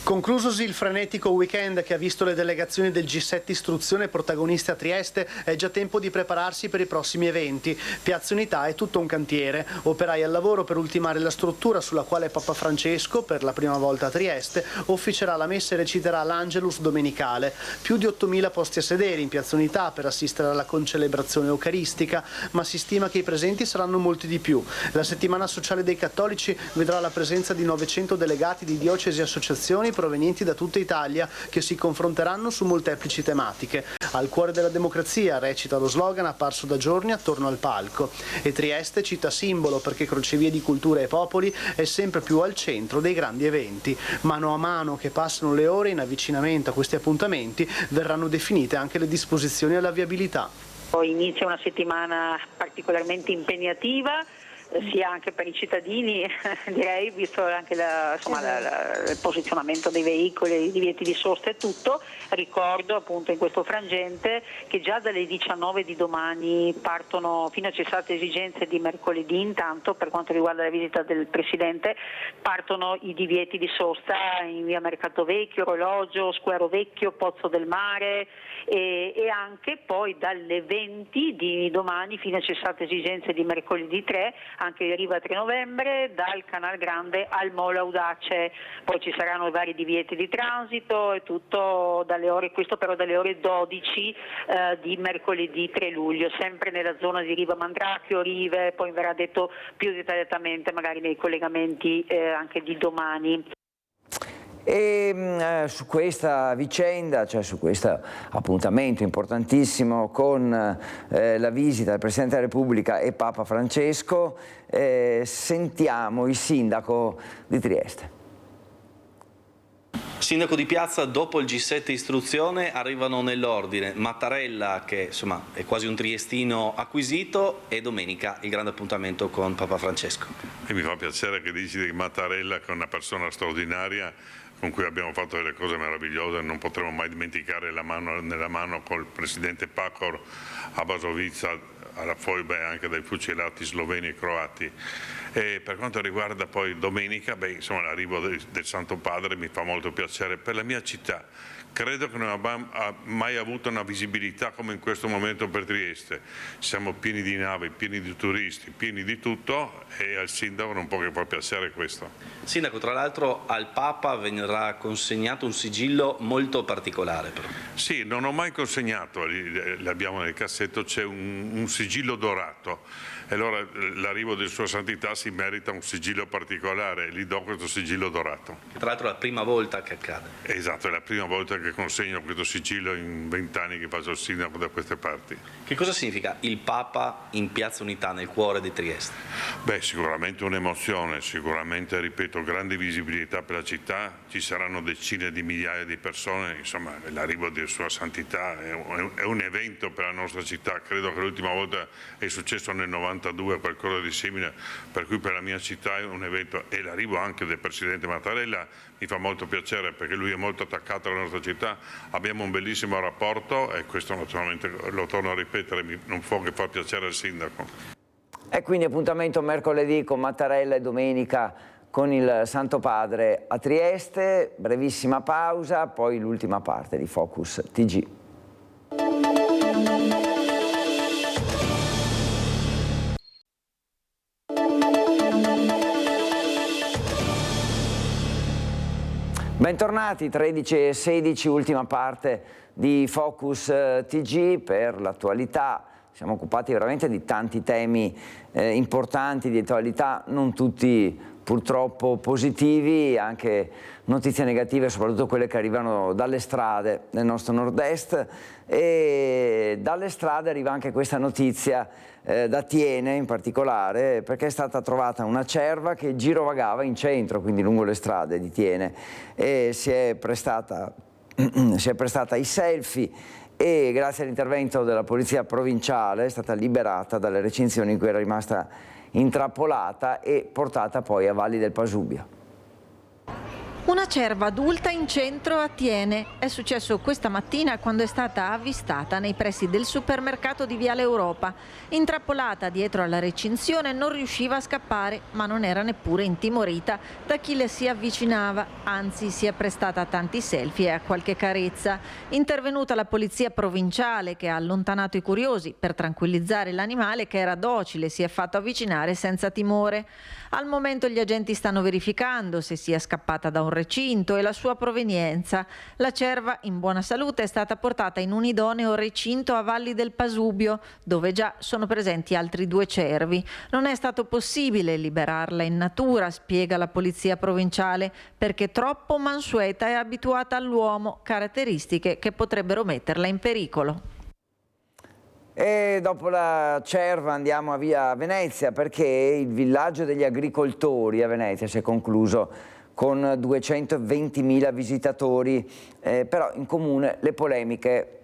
Conclusosi il frenetico weekend che ha visto le delegazioni del G7 Istruzione protagoniste a Trieste, è già tempo di prepararsi per i prossimi eventi. Piazza Unità è tutto un cantiere, operai al lavoro per ultimare la struttura sulla quale Papa Francesco, per la prima volta a Trieste, officerà la messa e reciterà l'Angelus domenicale. Più di 8.000 posti a sedere in Piazza Unità per assistere alla concelebrazione eucaristica, ma si stima che i presenti saranno molti di più. La settimana sociale dei cattolici vedrà la presenza di 900 delegati di diocesi e associazioni associazioni provenienti da tutta Italia che si confronteranno su molteplici tematiche. Al cuore della democrazia, recita lo slogan apparso da giorni attorno al palco. E Trieste, città simbolo perché crocevia di cultura e popoli, è sempre più al centro dei grandi eventi. Mano a mano che passano le ore in avvicinamento a questi appuntamenti verranno definite anche le disposizioni alla viabilità. Inizia una settimana particolarmente impegnativa, sia anche per i cittadini, direi, visto anche il posizionamento dei veicoli, i divieti di sosta e tutto. Ricordo appunto in questo frangente che già dalle 19 di domani partono, fino a cessate esigenze di mercoledì, intanto per quanto riguarda la visita del Presidente, partono i divieti di sosta in via Mercato Vecchio, Orologio, Squaro Vecchio, Pozzo del Mare e anche poi dalle 20 di domani fino a cessate esigenze di mercoledì 3 anche Riva 3 novembre, dal Canal Grande al Molo Audace. Poi ci saranno i vari divieti di transito e tutto dalle ore, questo però dalle ore 12 di mercoledì 3 luglio, sempre nella zona di Riva Mandrachio, Rive, poi verrà detto più dettagliatamente magari nei collegamenti anche di domani. E su questa vicenda, cioè su questo appuntamento importantissimo con la visita del Presidente della Repubblica e Papa Francesco, sentiamo il sindaco di Trieste. Sindaco di Piazza, dopo il G7 istruzione arrivano nell'ordine Mattarella, che insomma è quasi un triestino acquisito, e domenica il grande appuntamento con Papa Francesco. E mi fa piacere che dici di Mattarella, che è una persona straordinaria con cui abbiamo fatto delle cose meravigliose. Non potremo mai dimenticare la mano nella mano col presidente Pahor a Basovica, alla foiba, e anche dai fucilati sloveni e croati. E per quanto riguarda poi domenica, insomma, l'arrivo del Santo Padre mi fa molto piacere per la mia città. Credo che non abbiamo mai avuto una visibilità come in questo momento per Trieste. Siamo pieni di navi, pieni di turisti, pieni di tutto, e al sindaco non può che far piacere questo. Sindaco, tra l'altro al Papa verrà consegnato un sigillo molto particolare. Però. Sì, non ho mai consegnato, l'abbiamo nel cassetto, c'è un sigillo dorato. E allora l'arrivo di Sua Santità si merita un sigillo particolare, gli do questo sigillo dorato. Che tra l'altro è la prima volta che accade. Esatto, è la prima volta che consegno questo sigillo in 20 anni che faccio il sindaco da queste parti. Che cosa significa il Papa in Piazza Unità, nel cuore di Trieste? Beh, sicuramente un'emozione, sicuramente, ripeto, grande visibilità per la città, ci saranno decine di migliaia di persone, insomma l'arrivo di Sua Santità è un evento per la nostra città. Credo che l'ultima volta è successo nel 92, qualcosa di simile, per cui per la mia città è un evento, e l'arrivo anche del Presidente Mattarella mi fa molto piacere perché lui è molto attaccato alla nostra città, abbiamo un bellissimo rapporto e questo naturalmente, lo torno a ripetere, non può che far piacere al sindaco. E quindi appuntamento mercoledì con Mattarella e domenica con il Santo Padre a Trieste. Brevissima pausa, poi l'ultima parte di Focus TG. Bentornati, 13:16, ultima parte di Focus TG per l'attualità. Siamo occupati veramente di tanti temi importanti di attualità, non tutti purtroppo positivi, anche notizie negative, soprattutto quelle che arrivano dalle strade del nostro nord-est, e dalle strade arriva anche questa notizia da Thiene in particolare, perché è stata trovata una cerva che girovagava in centro, quindi lungo le strade di Thiene, e si è prestata ai selfie, e grazie all'intervento della polizia provinciale è stata liberata dalle recinzioni in cui era rimasta intrappolata e portata poi a Valli del Pasubio. Una cerva adulta in centro a Thiene. È successo questa mattina quando è stata avvistata nei pressi del supermercato di Viale Europa. Intrappolata dietro alla recinzione non riusciva a scappare, ma non era neppure intimorita da chi le si avvicinava, anzi si è prestata a tanti selfie e a qualche carezza. Intervenuta la polizia provinciale che ha allontanato i curiosi per tranquillizzare l'animale, che era docile, si è fatto avvicinare senza timore. Al momento gli agenti stanno verificando se sia scappata da un recinto e la sua provenienza. La cerva, in buona salute, è stata portata in un idoneo recinto a Valli del Pasubio, dove già sono presenti altri 2 cervi. Non è stato possibile liberarla in natura, spiega la polizia provinciale, perché troppo mansueta e abituata all'uomo, caratteristiche che potrebbero metterla in pericolo. E dopo la cerva andiamo a via Venezia, perché il villaggio degli agricoltori a Venezia si è concluso con 220.000 visitatori, però in comune le polemiche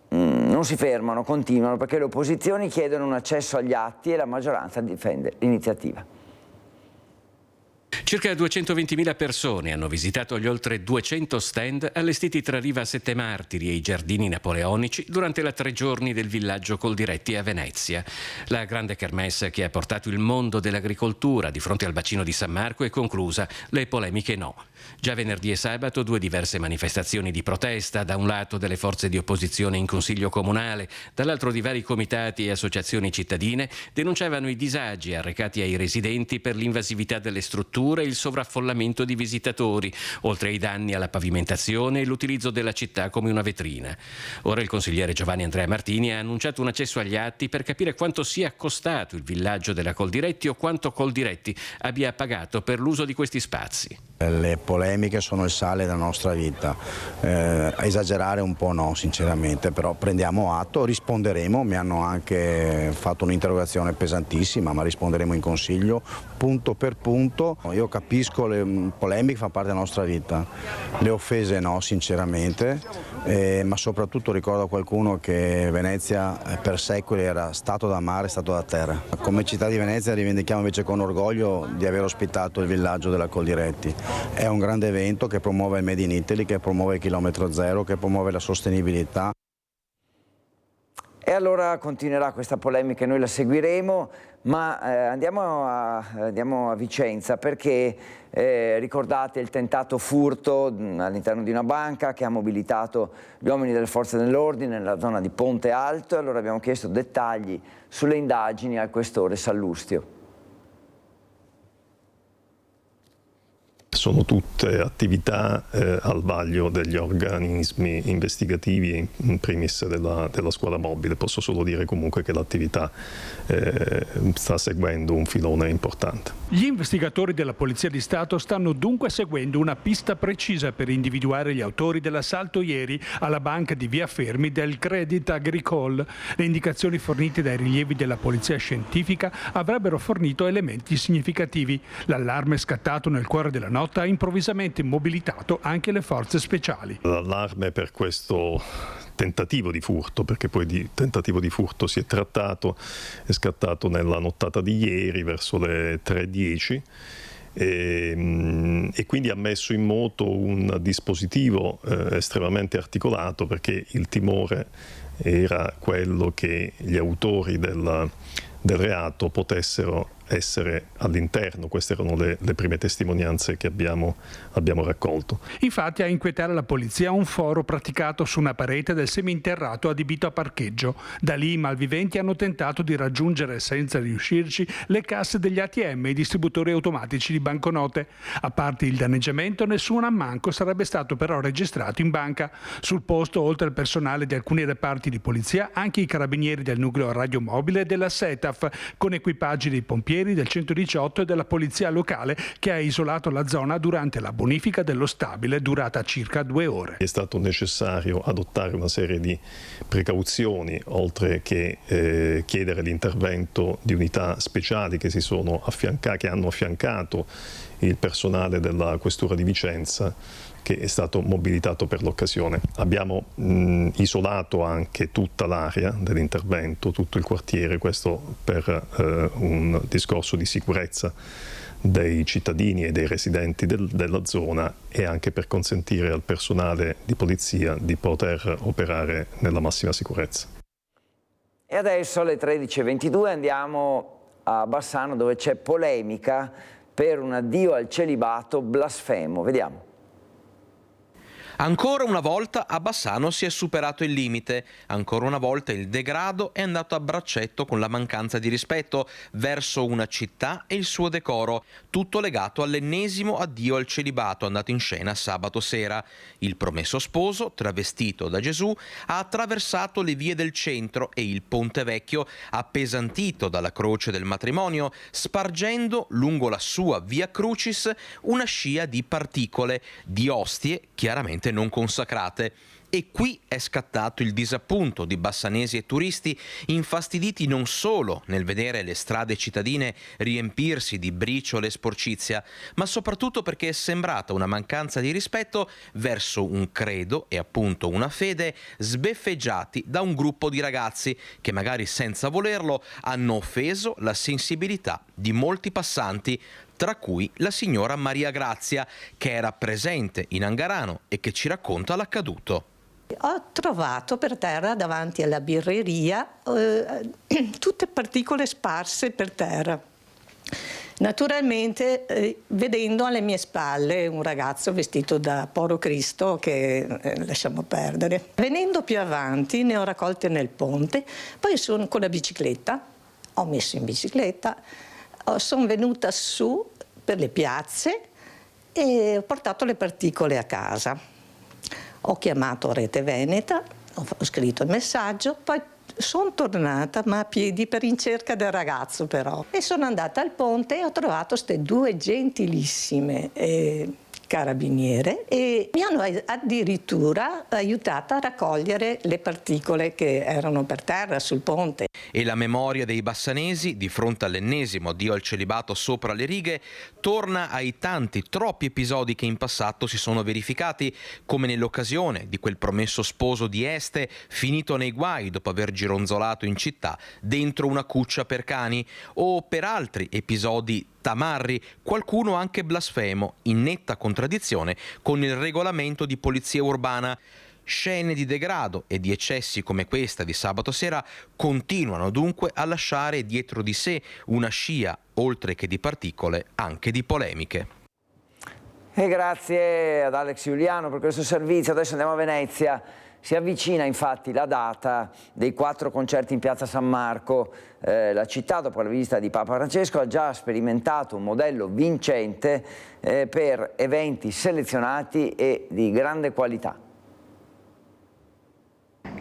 non si fermano, continuano, perché le opposizioni chiedono un accesso agli atti e la maggioranza difende l'iniziativa. Circa 220.000 persone hanno visitato gli oltre 200 stand allestiti tra Riva Sette Martiri e i Giardini Napoleonici durante la 3 giorni del villaggio Coldiretti a Venezia. La grande kermesse che ha portato il mondo dell'agricoltura di fronte al bacino di San Marco è conclusa, le polemiche no. Già venerdì e sabato 2 diverse manifestazioni di protesta, da un lato delle forze di opposizione in Consiglio Comunale, dall'altro di vari comitati e associazioni cittadine, denunciavano i disagi arrecati ai residenti per l'invasività delle strutture e il sovraffollamento di visitatori, oltre ai danni alla pavimentazione e l'utilizzo della città come una vetrina. Ora il consigliere Giovanni Andrea Martini ha annunciato un accesso agli atti per capire quanto sia costato il villaggio della Coldiretti o quanto Coldiretti abbia pagato per l'uso di questi spazi. Le polemiche sono il sale della nostra vita, esagerare un po' no sinceramente, però prendiamo atto, risponderemo, mi hanno anche fatto un'interrogazione pesantissima, ma risponderemo in consiglio punto per punto. Io capisco le polemiche, fa parte della nostra vita, le offese no sinceramente, ma soprattutto ricordo a qualcuno che Venezia per secoli era stato da mare, stato da terra. Come città di Venezia rivendichiamo invece con orgoglio di aver ospitato il villaggio della Coldiretti. È un grande evento che promuove il Made in Italy, che promuove il chilometro zero, che promuove la sostenibilità. E allora continuerà questa polemica, noi la seguiremo, ma andiamo a Vicenza, perché ricordate il tentato furto all'interno di una banca che ha mobilitato gli uomini delle forze dell'ordine nella zona di Ponte Alto, e allora abbiamo chiesto dettagli sulle indagini al questore Sallustio. Sono tutte attività al vaglio degli organismi investigativi, in primis della squadra mobile. Posso solo dire comunque che l'attività sta seguendo un filone importante. Gli investigatori della Polizia di Stato stanno dunque seguendo una pista precisa per individuare gli autori dell'assalto ieri alla banca di Via Fermi del Crédit Agricole. Le indicazioni fornite dai rilievi della Polizia Scientifica avrebbero fornito elementi significativi. L'allarme scattato nel cuore della notte ha improvvisamente mobilitato anche le forze speciali. L'allarme per questo tentativo di furto, perché poi di tentativo di furto si è trattato, è scattato nella nottata di ieri verso le 3:10 e quindi ha messo in moto un dispositivo estremamente articolato, perché il timore era quello che gli autori del reato potessero essere all'interno. Queste erano le prime testimonianze che abbiamo raccolto. Infatti a inquietare la polizia un foro praticato su una parete del seminterrato adibito a parcheggio. Da lì i malviventi hanno tentato di raggiungere, senza riuscirci, le casse degli ATM e i distributori automatici di banconote. A parte il danneggiamento, nessun ammanco sarebbe stato però registrato in banca. Sul posto, oltre al personale di alcuni reparti di polizia, anche i carabinieri del nucleo radiomobile e della SETAF, con equipaggi dei pompieri, del 118 e della polizia locale, che ha isolato la zona durante la bonifica dello stabile durata circa 2 ore. È stato necessario adottare una serie di precauzioni, oltre che chiedere l'intervento di unità speciali che hanno affiancato il personale della Questura di Vicenza, che è stato mobilitato per l'occasione. Abbiamo isolato anche tutta l'area dell'intervento, tutto il quartiere, questo per un discorso di sicurezza dei cittadini e dei residenti della zona, e anche per consentire al personale di polizia di poter operare nella massima sicurezza. E adesso alle 13:22 andiamo a Bassano, dove c'è polemica per un addio al celibato blasfemo. Vediamo. Ancora una volta a Bassano si è superato il limite, ancora una volta il degrado è andato a braccetto con la mancanza di rispetto verso una città e il suo decoro, tutto legato all'ennesimo addio al celibato andato in scena sabato sera. Il promesso sposo, travestito da Gesù, ha attraversato le vie del centro e il Ponte Vecchio, appesantito dalla croce del matrimonio, spargendo lungo la sua Via Crucis una scia di particole, di ostie chiaramente non consacrate. E qui è scattato il disappunto di bassanesi e turisti, infastiditi non solo nel vedere le strade cittadine riempirsi di briciole e sporcizia, ma soprattutto perché è sembrata una mancanza di rispetto verso un credo e appunto una fede sbeffeggiati da un gruppo di ragazzi che magari senza volerlo hanno offeso la sensibilità di molti passanti, tra cui la signora Maria Grazia, che era presente in Angarano e che ci racconta l'accaduto. Ho trovato per terra davanti alla birreria tutte particole sparse per terra. Naturalmente vedendo alle mie spalle un ragazzo vestito da Poro Cristo che lasciamo perdere. Venendo più avanti ne ho raccolte nel ponte, poi sono con la bicicletta, ho messo in bicicletta, sono venuta su per le piazze e ho portato le particole a casa. Ho chiamato Rete Veneta, ho scritto il messaggio, poi sono tornata ma a piedi per in cerca del ragazzo però. E sono andata al ponte e ho trovato queste due gentilissime carabiniere e mi hanno addirittura aiutata a raccogliere le particole che erano per terra sul ponte. E la memoria dei bassanesi, di fronte all'ennesimo addio al celibato sopra le righe, torna ai tanti, troppi episodi che in passato si sono verificati, come nell'occasione di quel promesso sposo di Este finito nei guai dopo aver gironzolato in città dentro una cuccia per cani, o per altri episodi tamarri, qualcuno anche blasfemo, in netta contraddizione con il regolamento di polizia urbana. Scene di degrado e di eccessi come questa di sabato sera continuano dunque a lasciare dietro di sé una scia, oltre che di particole, anche di polemiche. E grazie ad Alex Giuliano per questo servizio. Adesso andiamo a Venezia. Si avvicina infatti la data dei 4 concerti in Piazza San Marco. La città, dopo la visita di Papa Francesco, ha già sperimentato un modello vincente per eventi selezionati e di grande qualità.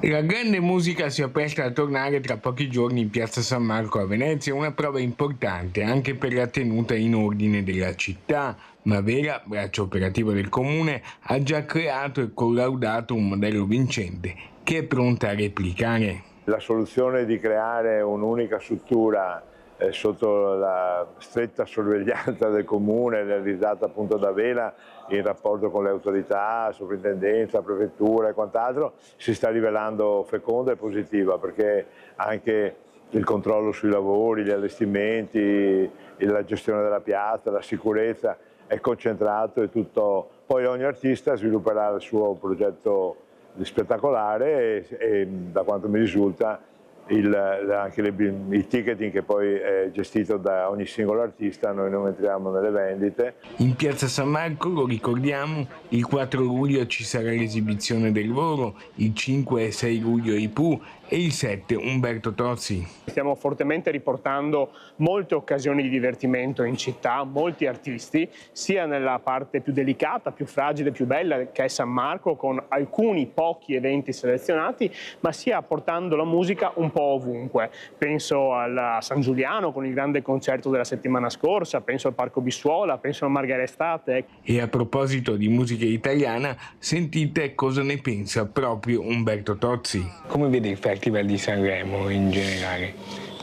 La grande musica si appresta a tornare tra pochi giorni in Piazza San Marco a Venezia, una prova importante anche per la tenuta in ordine della città. Mavera, braccio operativo del comune, ha già creato e collaudato un modello vincente che è pronta a replicare. La soluzione di creare un'unica struttura sotto la stretta sorveglianza del comune, realizzata appunto da Vela in rapporto con le autorità, sovrintendenza, prefettura e quant'altro, si sta rivelando feconda e positiva, perché anche il controllo sui lavori, gli allestimenti, la gestione della piazza, la sicurezza è concentrato e tutto. Poi ogni artista svilupperà il suo progetto spettacolare e da quanto mi risulta anche il ticketing, che poi è gestito da ogni singolo artista, noi non entriamo nelle vendite. In Piazza San Marco, lo ricordiamo, il 4 luglio ci sarà l'esibizione del Loro, il 5 e 6 luglio i Pooh e il 7 Umberto Tozzi. Stiamo fortemente riportando molte occasioni di divertimento in città, molti artisti, sia nella parte più delicata, più fragile, più bella che è San Marco, con alcuni pochi eventi selezionati, ma sia portando la musica un po' ovunque. Penso a San Giuliano con il grande concerto della settimana scorsa, penso al Parco Bissuola, penso a Margherita Estate. E a proposito di musica italiana, sentite cosa ne pensa proprio Umberto Tozzi. Come vede il Festival di Sanremo in generale?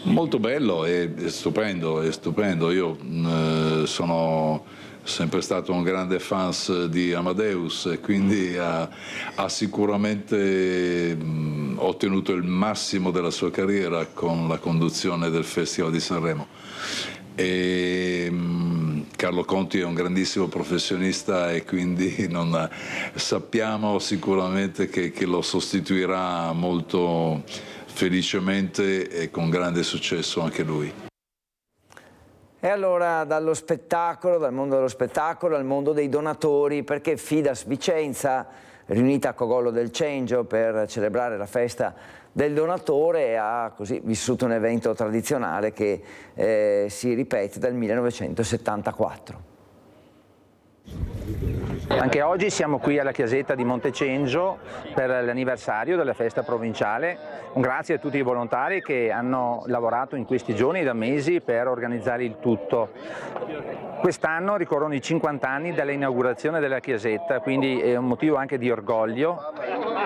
Molto bello, è stupendo, è stupendo. Io sono sempre stato un grande fan di Amadeus e quindi ha sicuramente ottenuto il massimo della sua carriera con la conduzione del Festival di Sanremo. E Carlo Conti è un grandissimo professionista e quindi sappiamo sicuramente che lo sostituirà molto felicemente e con grande successo anche lui. E allora dallo spettacolo, dal mondo dello spettacolo al mondo dei donatori, perché Fidas Vicenza riunita a Cogollo del Cengio per celebrare la festa del donatore e ha così vissuto un evento tradizionale che si ripete dal 1974. Anche oggi siamo qui alla chiesetta di Montecengio per l'anniversario della festa provinciale. Un grazie a tutti i volontari che hanno lavorato in questi giorni da mesi per organizzare il tutto. Quest'anno ricorrono i 50 anni dall'inaugurazione della chiesetta, quindi è un motivo anche di orgoglio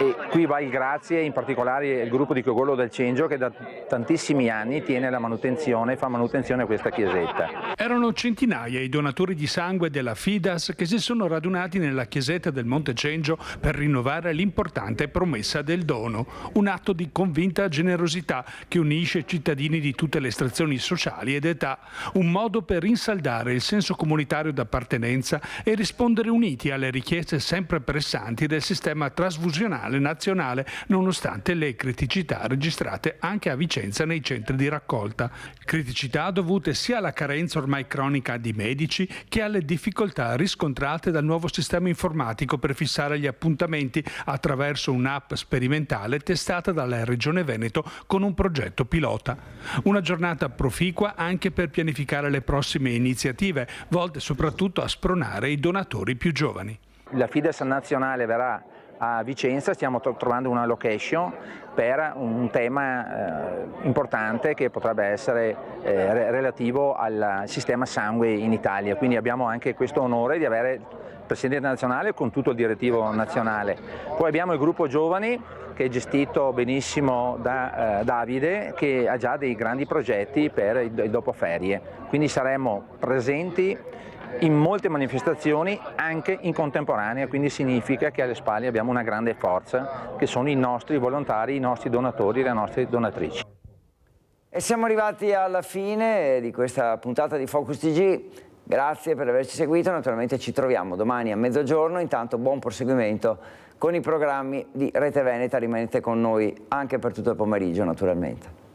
e qui va il grazie in particolare al gruppo di Cogollo del Cengio che da tantissimi anni tiene la manutenzione, fa manutenzione a questa chiesetta. Erano centinaia i donatori di sangue della Fidas che si sono radunati nella chiesetta del Montecengio per rinnovare l'importante promessa del dono, un atto di convinta generosità che unisce cittadini di tutte le estrazioni sociali ed età, un modo per rinsaldare il senso comunitario d'appartenenza e rispondere uniti alle richieste sempre pressanti del sistema trasfusionale nazionale, nonostante le criticità registrate anche a Vicenza nei centri di raccolta. Criticità dovute sia alla carenza ormai cronica di medici che alle difficoltà riscontrate dal nuovo sistema informatico per fissare gli appuntamenti attraverso un'app sperimentale testata dalla Regione Veneto con un progetto pilota. Una giornata proficua anche per pianificare le prossime iniziative, volte soprattutto a spronare i donatori più giovani. La Fides nazionale verrà a Vicenza, stiamo trovando una location per un tema importante che potrebbe essere relativo al sistema sangue in Italia, quindi abbiamo anche questo onore di avere il Presidente nazionale con tutto il direttivo nazionale. Poi abbiamo il gruppo giovani che è gestito benissimo da Davide, che ha già dei grandi progetti per il dopoferie, quindi saremo presenti in molte manifestazioni anche in contemporanea, quindi significa che alle spalle abbiamo una grande forza che sono i nostri volontari, i nostri donatori, le nostre donatrici. E siamo arrivati alla fine di questa puntata di Focus TG. Grazie per averci seguito, naturalmente ci troviamo domani a mezzogiorno, intanto buon proseguimento con i programmi di Rete Veneta, rimanete con noi anche per tutto il pomeriggio naturalmente.